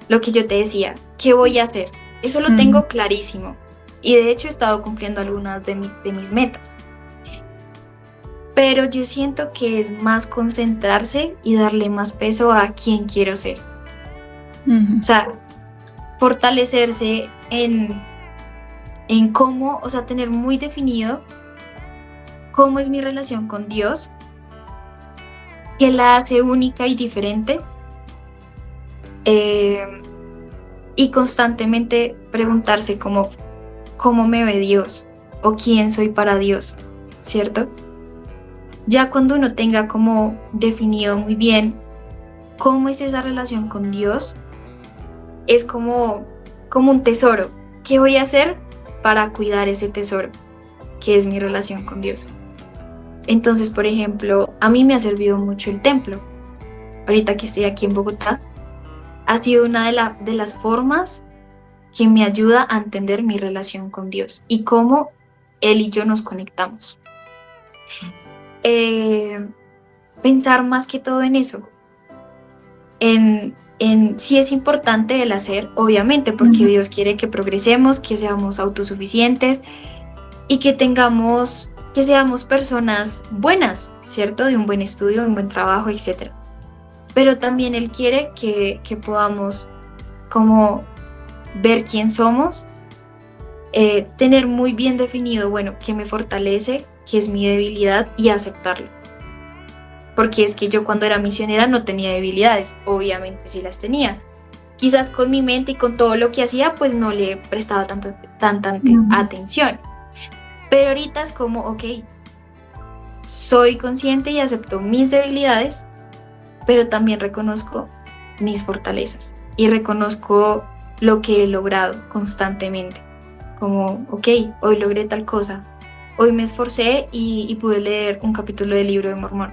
Lo que yo te decía, ¿qué voy a hacer? Eso lo tengo clarísimo. Y de hecho he estado cumpliendo algunas de mis metas. Pero yo siento que es más concentrarse y darle más peso a quién quiero ser. O sea, fortalecerse en cómo, o sea, tener muy definido cómo es mi relación con Dios, que la hace única y diferente, y constantemente preguntarse cómo me ve Dios o quién soy para Dios, ¿cierto? Ya cuando uno tenga como definido muy bien cómo es esa relación con Dios, es como un tesoro. ¿Qué voy a hacer para cuidar ese tesoro, que es mi relación con Dios? Entonces, por ejemplo, a mí me ha servido mucho el templo. Ahorita que estoy aquí en Bogotá, ha sido una de las formas que me ayuda a entender mi relación con Dios y cómo Él y yo nos conectamos. Pensar más que todo en eso, en sí es importante el hacer, obviamente, porque Dios quiere que progresemos, que seamos autosuficientes y que seamos personas buenas, ¿cierto? De un buen estudio, un buen trabajo, etc. Pero también Él quiere que podamos como ver quién somos, tener muy bien definido, bueno, qué me fortalece, qué es mi debilidad y aceptarlo. Porque es que yo cuando era misionera no tenía debilidades, obviamente sí las tenía. Quizás con mi mente y con todo lo que hacía, pues no le prestaba tanta atención. Pero ahorita es como, ok, soy consciente y acepto mis debilidades, pero también reconozco mis fortalezas y reconozco lo que he logrado constantemente. Como, ok, hoy logré tal cosa, hoy me esforcé y pude leer un capítulo del Libro de Mormón.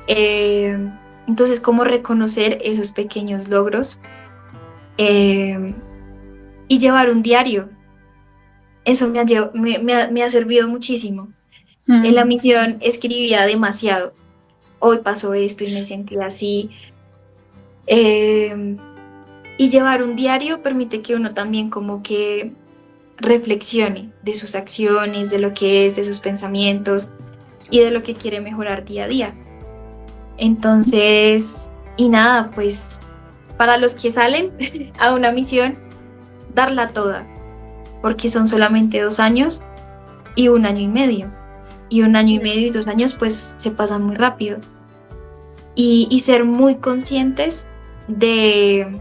Entonces, cómo reconocer esos pequeños logros y llevar un diario. Eso me ha servido muchísimo. En la misión escribía demasiado. Hoy pasó esto y me sentí así. Y llevar un diario permite que uno también como que reflexione de sus acciones, de lo que es, de sus pensamientos y de lo que quiere mejorar día a día. Entonces, y nada, pues para los que salen a una misión, darla toda, porque son solamente 2 años y 1 año y medio. Y 1 año y medio y 2 años pues se pasan muy rápido. Y ser muy conscientes de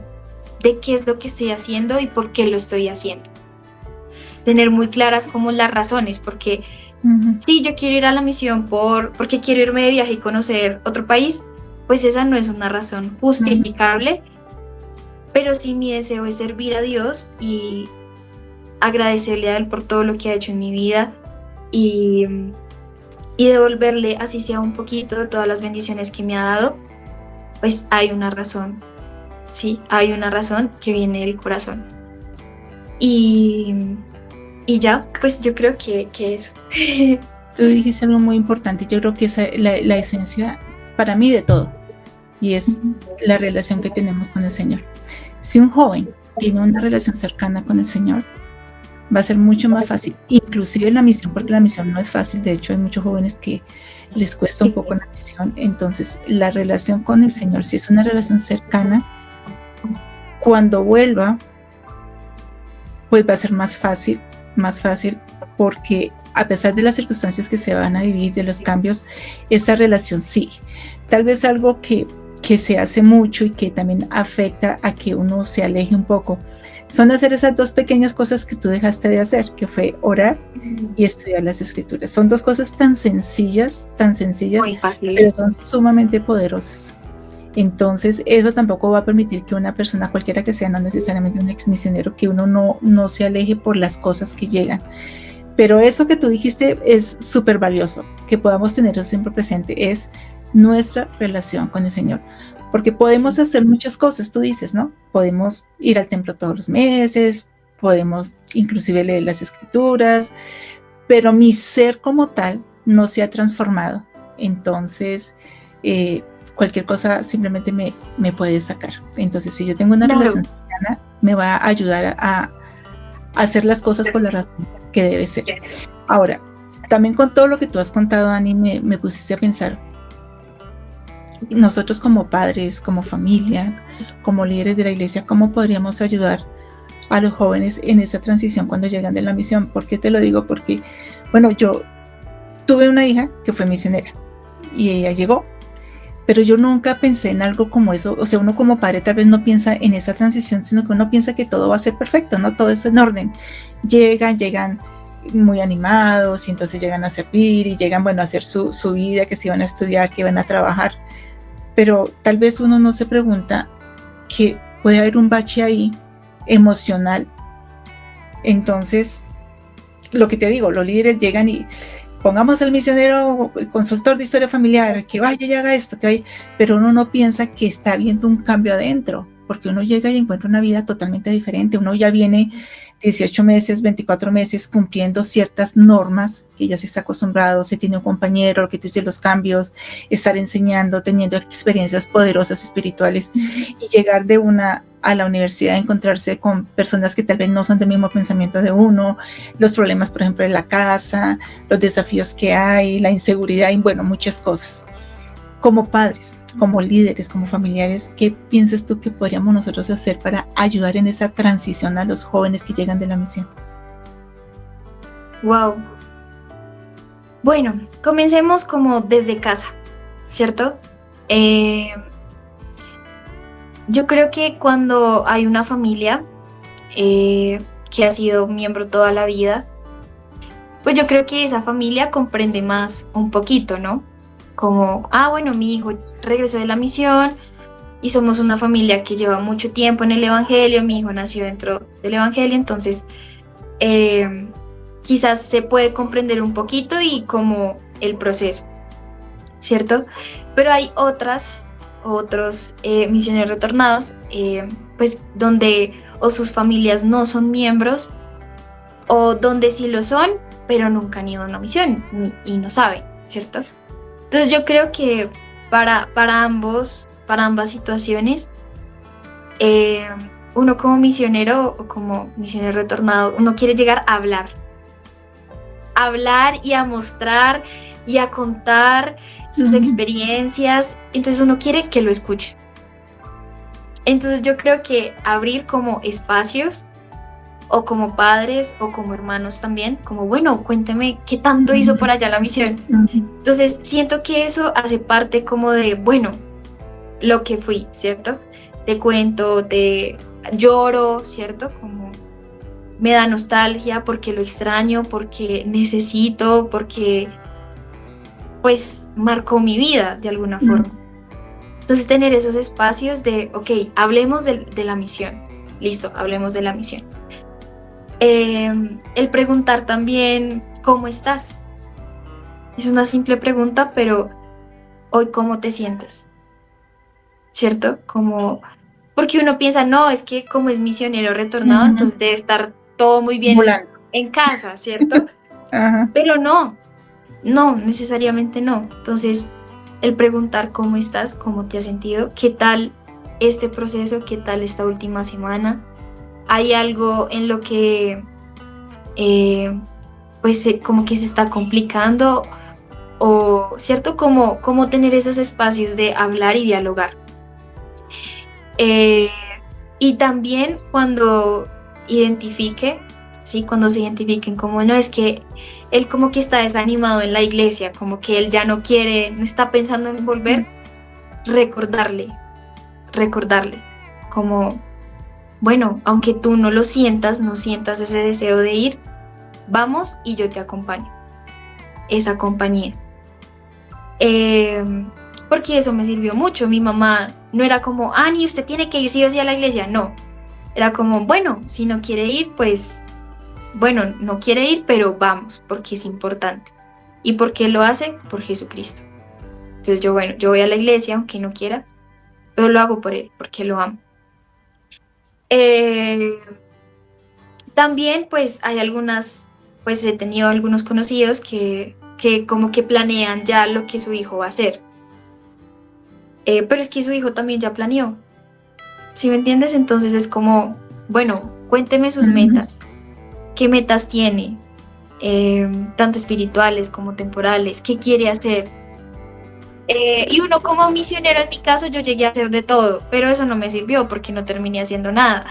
qué es lo que estoy haciendo y por qué lo estoy haciendo. Tener muy claras como las razones, porque si yo quiero ir a la misión porque quiero irme de viaje y conocer otro país, pues esa no es una razón justificable, pero sí mi deseo es servir a Dios y agradecerle a Él por todo lo que ha hecho en mi vida y devolverle, así sea un poquito, de todas las bendiciones que me ha dado. Pues hay una razón, sí, hay una razón que viene del corazón. Y ya, pues yo creo que eso. Tú dijiste algo muy importante. Yo creo que esa es la esencia para mí de todo, y es la relación que tenemos con el Señor. Si un joven tiene una relación cercana con el Señor, va a ser mucho más fácil, inclusive la misión, porque la misión no es fácil. De hecho, hay muchos jóvenes que les cuesta un poco la misión. Entonces, la relación con el Señor, si es una relación cercana, cuando vuelva, pues va a ser más fácil, porque a pesar de las circunstancias que se van a vivir, de los cambios, esa relación sigue. Tal vez algo que se hace mucho y que también afecta a que uno se aleje un poco, son hacer esas 2 pequeñas cosas que tú dejaste de hacer, que fue orar y estudiar las Escrituras. Son 2 cosas tan sencillas, pero son sumamente poderosas. Entonces, eso tampoco va a permitir que una persona, cualquiera que sea, no necesariamente un ex misionero, que uno no se aleje por las cosas que llegan. Pero eso que tú dijiste es súper valioso, que podamos tener eso siempre presente, es nuestra relación con el Señor. Porque podemos hacer muchas cosas, tú dices, ¿no? Podemos ir al templo todos los meses, podemos inclusive leer las Escrituras, pero mi ser como tal no se ha transformado Entonces, cualquier cosa simplemente me puede sacar. Entonces, si yo tengo una Claro. relación sana, me va a ayudar a hacer las cosas por la razón que debe ser. Ahora, también con todo lo que tú has contado, Ani, me pusiste a pensar, nosotros como padres, como familia, como líderes de la iglesia, ¿cómo podríamos ayudar a los jóvenes en esa transición cuando llegan de la misión? ¿Por qué te lo digo? Porque, bueno, yo tuve una hija que fue misionera y ella llegó, pero yo nunca pensé en algo como eso. O sea, uno como padre tal vez no piensa en esa transición, sino que uno piensa que todo va a ser perfecto, ¿no? Todo es en orden. Llegan muy animados y entonces llegan a servir y llegan, bueno, a hacer su vida, que se van a estudiar, que van a trabajar. Pero tal vez uno no se pregunta que puede haber un bache ahí emocional. Entonces, lo que te digo, los líderes llegan y pongamos al misionero consultor de historia familiar, que vaya y haga esto, que vaya, pero uno no piensa que está habiendo un cambio adentro, porque uno llega y encuentra una vida totalmente diferente. Uno ya viene 18 meses, 24 meses cumpliendo ciertas normas que ya se está acostumbrado, se tiene un compañero, lo que tú dices, los cambios, estar enseñando, teniendo experiencias poderosas espirituales, y llegar de una a la universidad, encontrarse con personas que tal vez no son del mismo pensamiento de uno, los problemas, por ejemplo, de la casa, los desafíos que hay, la inseguridad y, bueno, muchas cosas. Como padres, como líderes, como familiares, ¿qué piensas tú que podríamos nosotros hacer para ayudar en esa transición a los jóvenes que llegan de la misión? Wow. Bueno, comencemos como desde casa, ¿cierto? Yo creo que cuando hay una familia que ha sido miembro toda la vida, pues yo creo que esa familia comprende más un poquito, ¿no? Como, bueno, mi hijo regresó de la misión y somos una familia que lleva mucho tiempo en el Evangelio, mi hijo nació dentro del Evangelio, entonces quizás se puede comprender un poquito y como el proceso, ¿cierto? Pero hay otros misioneros retornados, pues donde o sus familias no son miembros, o donde sí lo son, pero nunca han ido a una misión y no saben, ¿cierto? Entonces yo creo que para ambas situaciones, uno como misionero o como misionero retornado, uno quiere llegar a hablar y a mostrar y a contar sus experiencias, entonces uno quiere que lo escuche. Entonces yo creo que abrir como espacios, o como padres o como hermanos también, como bueno, cuénteme qué tanto hizo por allá la misión. Entonces siento que eso hace parte como de, bueno, lo que fui, ¿cierto? Te cuento, te lloro, ¿cierto? Como me da nostalgia porque lo extraño, porque necesito, porque pues marcó mi vida de alguna forma. Entonces tener esos espacios de, ok, hablemos de la misión, listo, hablemos de la misión. El preguntar también, ¿cómo estás? Es una simple pregunta, pero hoy, ¿cómo te sientes? ¿Cierto? Como, porque uno piensa, no, es que como es misionero retornado, entonces debe estar todo muy bien Volando en casa, ¿cierto? Ajá. Pero no, necesariamente no. Entonces, el preguntar cómo estás, cómo te has sentido, qué tal este proceso, qué tal esta última semana. Hay algo en lo que pues como que se está complicando, o cierto, como tener esos espacios de hablar y dialogar. Y también cuando cuando se identifiquen como, no, es que él como que está desanimado en la iglesia, como que él ya no quiere, no está pensando en volver, recordarle, como, bueno, aunque tú no sientas ese deseo de ir, vamos y yo te acompaño, esa compañía. Porque eso me sirvió mucho. Mi mamá no era como, Ani, usted tiene que ir sí o sí a la iglesia, no. Era como, bueno, si no quiere ir, pues, bueno, no quiere ir, pero vamos, porque es importante. ¿Y por qué lo hace? Por Jesucristo. Entonces yo voy a la iglesia, aunque no quiera, pero lo hago por él, porque lo amo. También, pues, he tenido algunos conocidos que que como que planean ya lo que su hijo va a hacer. Pero es que su hijo también ya planeó, ¿sí me entiendes? Entonces es como, bueno, cuénteme sus metas. ¿Qué metas tiene? Tanto espirituales como temporales. ¿Qué quiere hacer? Y uno como misionero, en mi caso, yo llegué a hacer de todo, pero eso no me sirvió porque no terminé haciendo nada.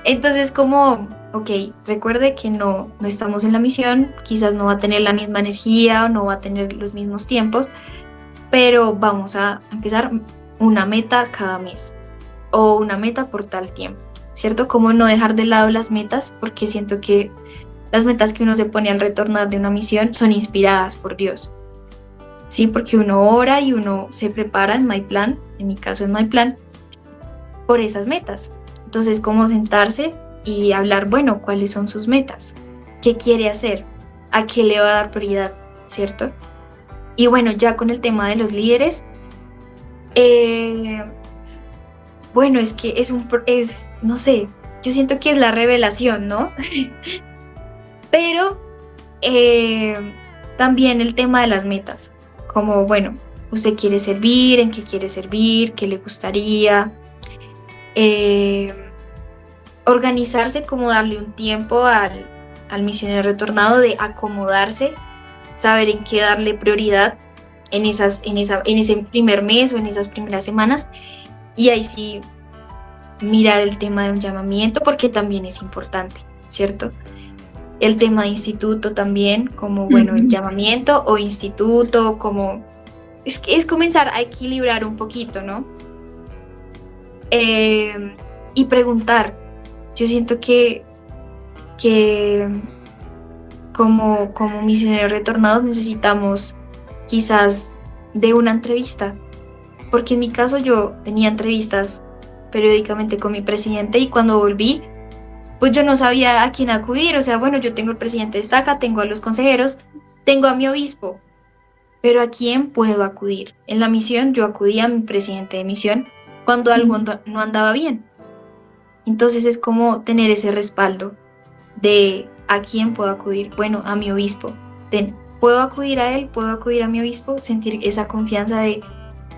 Entonces como, ok, recuerde que no estamos en la misión, quizás no va a tener la misma energía o no va a tener los mismos tiempos, pero vamos a empezar una meta cada mes o una meta por tal tiempo, ¿cierto? Como no dejar de lado las metas, porque siento que las metas que uno se pone al retornar de una misión son inspiradas por Dios, ¿sí? Porque uno ora y uno se prepara en MyPlan, en mi caso en MyPlan, por esas metas. Entonces, como sentarse y hablar, bueno, ¿cuáles son sus metas? ¿Qué quiere hacer? ¿A qué le va a dar prioridad? ¿Cierto? Y bueno, ya con el tema de los líderes, bueno, es que no sé, yo siento que es la revelación, ¿no? Pero también el tema de las metas, como, bueno, usted quiere servir, en qué quiere servir, qué le gustaría, organizarse, como darle un tiempo al misionero retornado de acomodarse, saber en qué darle prioridad en ese primer mes o en esas primeras semanas, y ahí sí mirar el tema de un llamamiento, porque también es importante, ¿cierto? El tema de instituto también, como, bueno, el llamamiento o instituto, como es comenzar a equilibrar un poquito, ¿no? Y preguntar. Yo siento que como misioneros retornados necesitamos quizás de una entrevista, porque en mi caso yo tenía entrevistas periódicamente con mi presidente, y cuando volví, pues yo no sabía a quién acudir. O sea, bueno, yo tengo el presidente de estaca, tengo a los consejeros, tengo a mi obispo, pero ¿a quién puedo acudir? En la misión yo acudía a mi presidente de misión cuando algo no andaba bien. Entonces es como tener ese respaldo de a quién puedo acudir. Bueno, a mi obispo. Puedo acudir a él, puedo acudir a mi obispo, sentir esa confianza de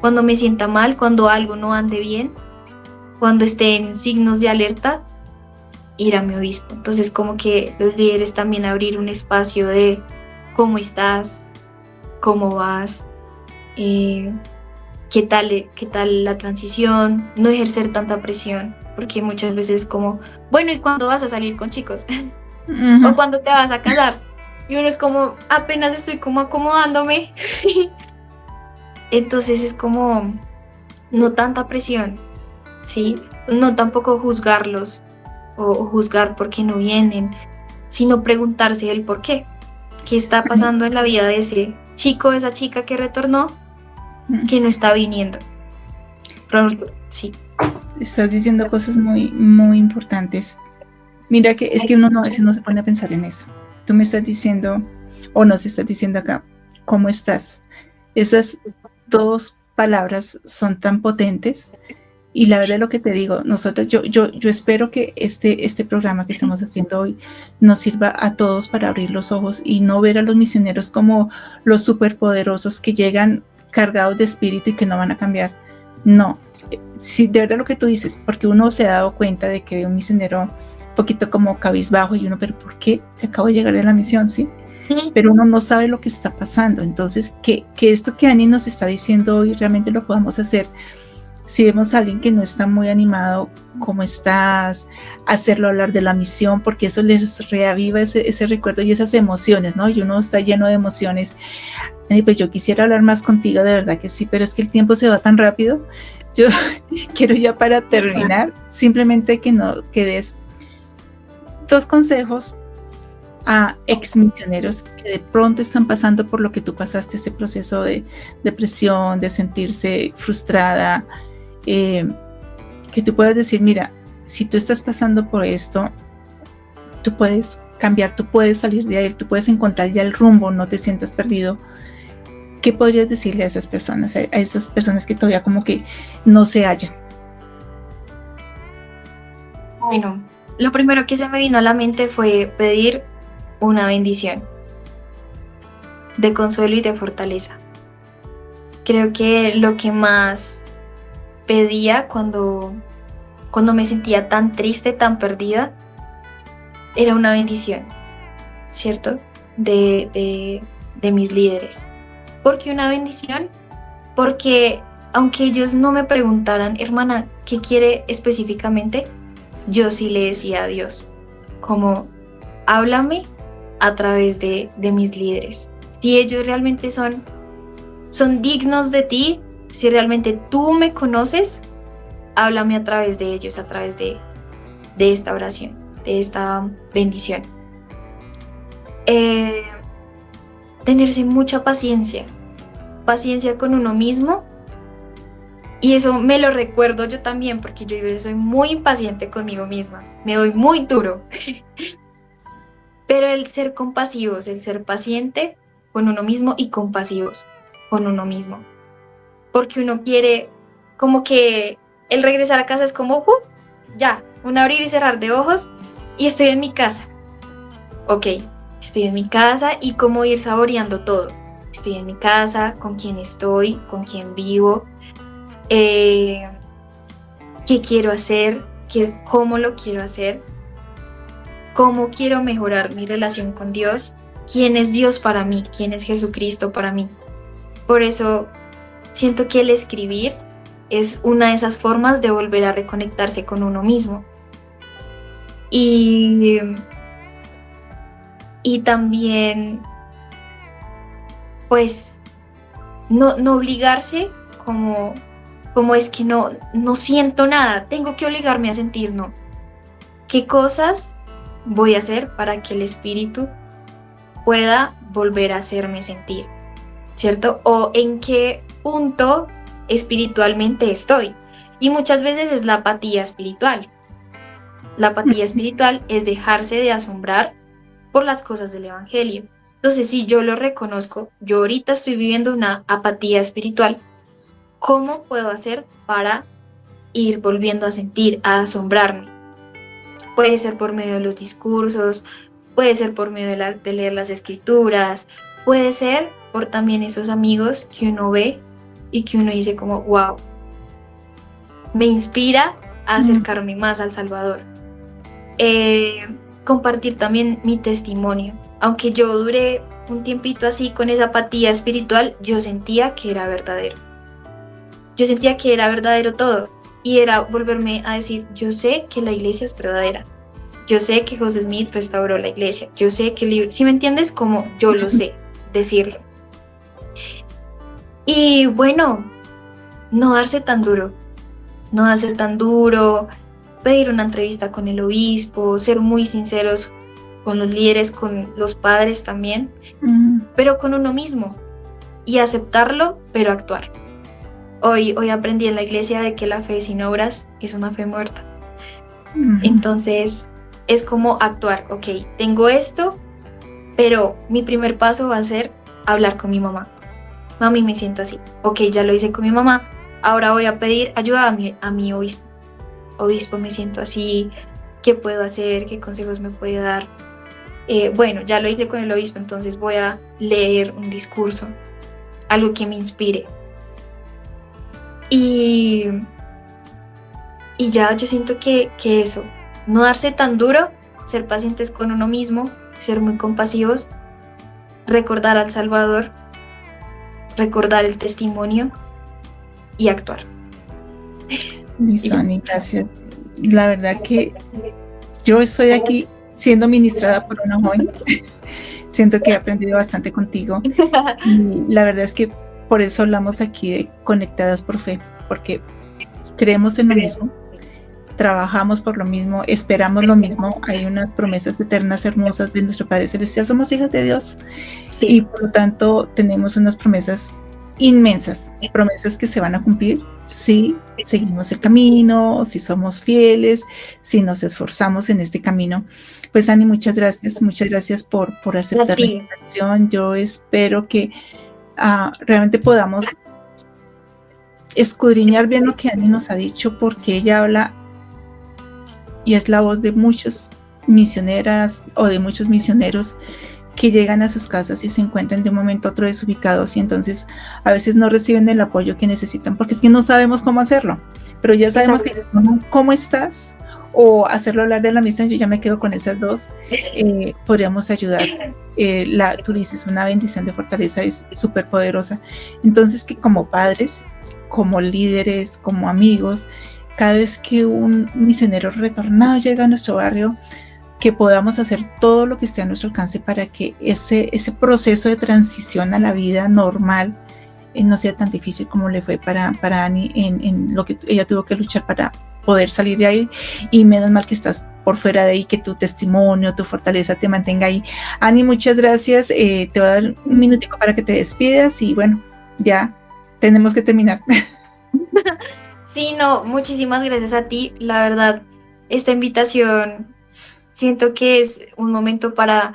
cuando me sienta mal, cuando algo no ande bien, cuando esté en signos de alerta, ir a mi obispo. Entonces como que los líderes también abrir un espacio de cómo estás, cómo vas, qué tal la transición, no ejercer tanta presión, porque muchas veces como, bueno, ¿y cuándo vas a salir con chicos? ¿O cuándo te vas a casar? Y uno es como, apenas estoy como acomodándome. Entonces es como, no tanta presión, ¿sí? No tampoco juzgarlos o juzgar por qué no vienen, sino preguntarse el por qué. ¿Qué está pasando en la vida de ese chico, esa chica que retornó, que no está viniendo? Sí. Estás diciendo cosas muy, muy importantes. Mira que es que uno a veces no se pone a pensar en eso. Tú me estás diciendo, o nos estás diciendo acá, ¿cómo estás? Esas dos palabras son tan potentes, y la verdad, lo que te digo, nosotros, yo espero que este programa que estamos haciendo hoy nos sirva a todos para abrir los ojos y no ver a los misioneros como los superpoderosos que llegan cargados de espíritu y que no van a cambiar. No, sí, de verdad lo que tú dices, porque uno se ha dado cuenta de que ve un misionero un poquito como cabizbajo y uno, pero ¿por qué? Se acabó de llegar de la misión, ¿sí? Pero uno no sabe lo que está pasando. Entonces, que esto que Ani nos está diciendo hoy realmente lo podamos hacer. Si vemos a alguien que no está muy animado, ¿cómo estás? Hacerlo hablar de la misión, porque eso les reaviva ese recuerdo y esas emociones, ¿no? Y uno está lleno de emociones. Ani, pues yo quisiera hablar más contigo, de verdad que sí, pero es que el tiempo se va tan rápido. Yo quiero ya, para terminar, simplemente que des 2 consejos a ex misioneros que de pronto están pasando por lo que tú pasaste, ese proceso de depresión, de sentirse frustrada, que tú puedas decir, mira, si tú estás pasando por esto, tú puedes cambiar, tú puedes salir de ahí, tú puedes encontrar ya el rumbo, no te sientas perdido. ¿Qué podrías decirle a esas personas que todavía como que no se hallan? Bueno, lo primero que se me vino a la mente fue pedir una bendición. de consuelo y de fortaleza. Creo que lo que más pedía cuando me sentía tan triste, tan perdida, era una bendición, ¿cierto? De mis líderes. ¿Por qué una bendición? Porque aunque ellos no me preguntaran, hermana, ¿qué quiere específicamente? Yo sí le decía a Dios, como, háblame a través de mis líderes. Si ellos realmente son dignos de ti, si realmente tú me conoces, háblame a través de ellos, a través de esta oración, de esta bendición. Tenerse mucha paciencia con uno mismo, y eso me lo recuerdo yo también, porque yo soy muy impaciente conmigo misma, me doy muy duro. Pero el ser compasivos, el ser paciente con uno mismo y compasivos con uno mismo, porque uno quiere, como que el regresar a casa es como, ya, un abrir y cerrar de ojos y estoy en mi casa. Ok, estoy en mi casa, y cómo ir saboreando todo. Estoy en mi casa, con quién estoy, con quién vivo, qué quiero hacer, cómo lo quiero hacer, cómo quiero mejorar mi relación con Dios, quién es Dios para mí, quién es Jesucristo para mí. Por eso siento que el escribir es una de esas formas de volver a reconectarse con uno mismo. Y también, pues, no obligarse como es que no siento nada, tengo que obligarme a sentir, no. ¿Qué cosas voy a hacer para que el Espíritu pueda volver a hacerme sentir? ¿Cierto? O en qué punto espiritualmente estoy. Y muchas veces es la apatía espiritual. La apatía espiritual es dejarse de asombrar por las cosas del Evangelio. Entonces, si yo lo reconozco, yo ahorita estoy viviendo una apatía espiritual, ¿cómo puedo hacer para ir volviendo a sentir, a asombrarme? Puede ser por medio de los discursos, puede ser por medio de leer las escrituras, puede ser por también esos amigos que uno ve y que uno dice como, wow, me inspira a acercarme más al Salvador. Compartir también mi testimonio. Aunque yo duré un tiempito así con esa apatía espiritual, yo sentía que era verdadero. Yo sentía que era verdadero todo. Y era volverme a decir, yo sé que la iglesia es verdadera. Yo sé que José Smith restauró la iglesia. Yo sé que el libro... ¿Sí me entiendes? Como yo lo sé, decirlo. Y bueno, no darse tan duro, pedir una entrevista con el obispo, ser muy sinceros con los líderes, con los padres también, pero con uno mismo, y aceptarlo, pero actuar. Hoy aprendí en la iglesia de que la fe sin obras es una fe muerta. Entonces es como actuar, ok, tengo esto, pero mi primer paso va a ser hablar con mi mamá. Mami, me siento así. Ok, ya lo hice con mi mamá. Ahora voy a pedir ayuda a mi obispo. Obispo, me siento así. ¿Qué puedo hacer? ¿Qué consejos me puede dar? Bueno, ya lo hice con el obispo, entonces voy a leer un discurso. Algo que me inspire. Y ya yo siento que eso. No darse tan duro. Ser pacientes con uno mismo. Ser muy compasivos. Recordar al Salvador. Recordar el testimonio y actuar. Listo, Ani, gracias. La verdad que yo estoy aquí siendo ministrada por una joven. Siento que he aprendido bastante contigo. Y la verdad es que por eso hablamos aquí de Conectadas por Fe, porque creemos en lo mismo, trabajamos por lo mismo, esperamos lo mismo. Hay unas promesas eternas hermosas de nuestro Padre Celestial. Somos hijas de Dios. Sí. Y por lo tanto tenemos unas promesas inmensas, promesas que se van a cumplir si seguimos el camino, si somos fieles, si nos esforzamos en este camino. Pues Ani, muchas gracias por aceptar la invitación. Yo espero que realmente podamos escudriñar bien lo que Ani nos ha dicho, porque ella habla y es la voz de muchas misioneras o de muchos misioneros que llegan a sus casas y se encuentran de un momento a otro desubicados y entonces a veces no reciben el apoyo que necesitan porque es que no sabemos cómo hacerlo, pero ya sabemos que cómo estás o hacerlo hablar de la misión. Yo ya me quedo con esas dos, podríamos ayudar. Tú dices, una bendición de fortaleza es súper poderosa. Entonces que como padres, como líderes, como amigos, cada vez que un misionero retornado llega a nuestro barrio, que podamos hacer todo lo que esté a nuestro alcance para que ese proceso de transición a la vida normal no sea tan difícil como le fue para Ani en lo que ella tuvo que luchar para poder salir de ahí. Y menos mal que estás por fuera de ahí, que tu testimonio, tu fortaleza te mantenga ahí. Ani, muchas gracias. Te voy a dar un minutico para que te despidas y bueno, ya tenemos que terminar. Sí, no, muchísimas gracias a ti. La verdad, esta invitación siento que es un momento para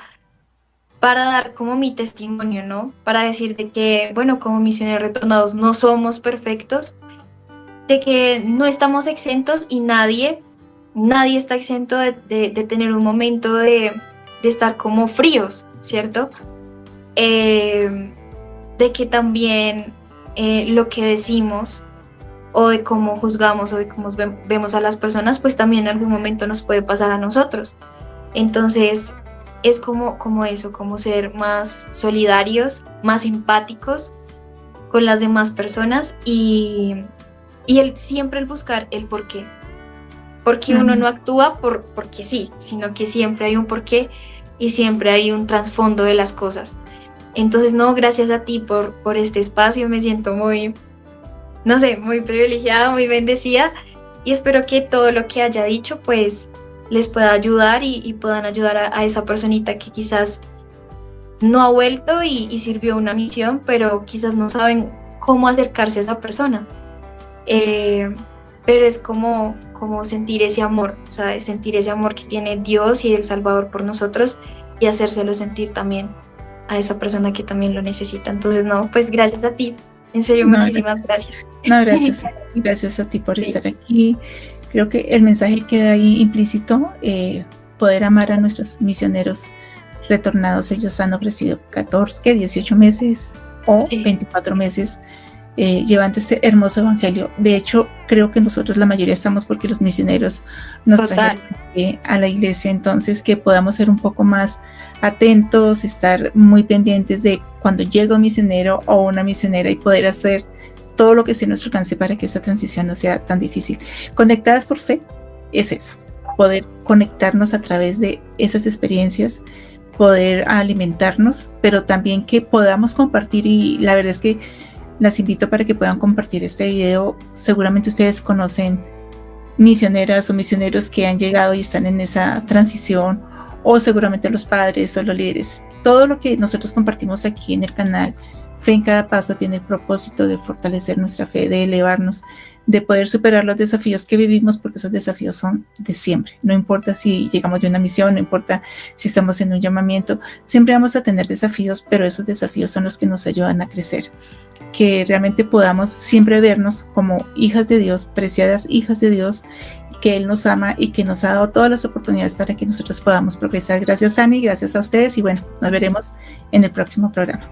dar como mi testimonio, ¿no? Para decir de que, bueno, como misioneros retornados no somos perfectos, de que no estamos exentos y nadie está exento de tener un momento de estar como fríos, ¿cierto? De que también lo que decimos o de cómo juzgamos o de cómo vemos a las personas, pues también en algún momento nos puede pasar a nosotros. Entonces es como eso, como ser más solidarios, más empáticos con las demás personas y siempre el buscar el por qué. Porque uno no actúa porque sí, sino que siempre hay un porqué y siempre hay un trasfondo de las cosas. Entonces, no, gracias a ti por este espacio, me siento muy, no sé, muy privilegiada, muy bendecida y espero que todo lo que haya dicho pues les pueda ayudar y puedan ayudar a esa personita que quizás no ha vuelto y sirvió una misión, pero quizás no saben cómo acercarse a esa persona. Pero es como sentir ese amor, o sea, sentir ese amor que tiene Dios y el Salvador por nosotros y hacérselo sentir también a esa persona que también lo necesita. Entonces, no, pues gracias a ti, en serio, muchísimas gracias. No, gracias. Gracias a ti por estar aquí. Creo que el mensaje queda ahí implícito, poder amar a nuestros misioneros retornados. Ellos han ofrecido 18 meses o 24 meses llevando este hermoso evangelio. De hecho, creo que nosotros la mayoría estamos porque los misioneros nos trajeron a la iglesia, entonces que podamos ser un poco más atentos, estar muy pendientes de cuando llega un misionero o una misionera y poder hacer todo lo que esté en nuestro alcance para que esa transición no sea tan difícil. Conectadas por fe es eso, poder conectarnos a través de esas experiencias, poder alimentarnos, pero también que podamos compartir. Y la verdad es que las invito para que puedan compartir este video. Seguramente ustedes conocen misioneras o misioneros que han llegado y están en esa transición, o seguramente los padres o los líderes. Todo lo que nosotros compartimos aquí en el canal Fe en Cada Paso tiene el propósito de fortalecer nuestra fe, de elevarnos, de poder superar los desafíos que vivimos, porque esos desafíos son de siempre. No importa si llegamos de una misión, no importa si estamos en un llamamiento, siempre vamos a tener desafíos, pero esos desafíos son los que nos ayudan a crecer. Que realmente podamos siempre vernos como hijas de Dios, preciadas hijas de Dios, que Él nos ama y que nos ha dado todas las oportunidades para que nosotros podamos progresar. Gracias, Ani, gracias a ustedes y bueno, nos veremos en el próximo programa.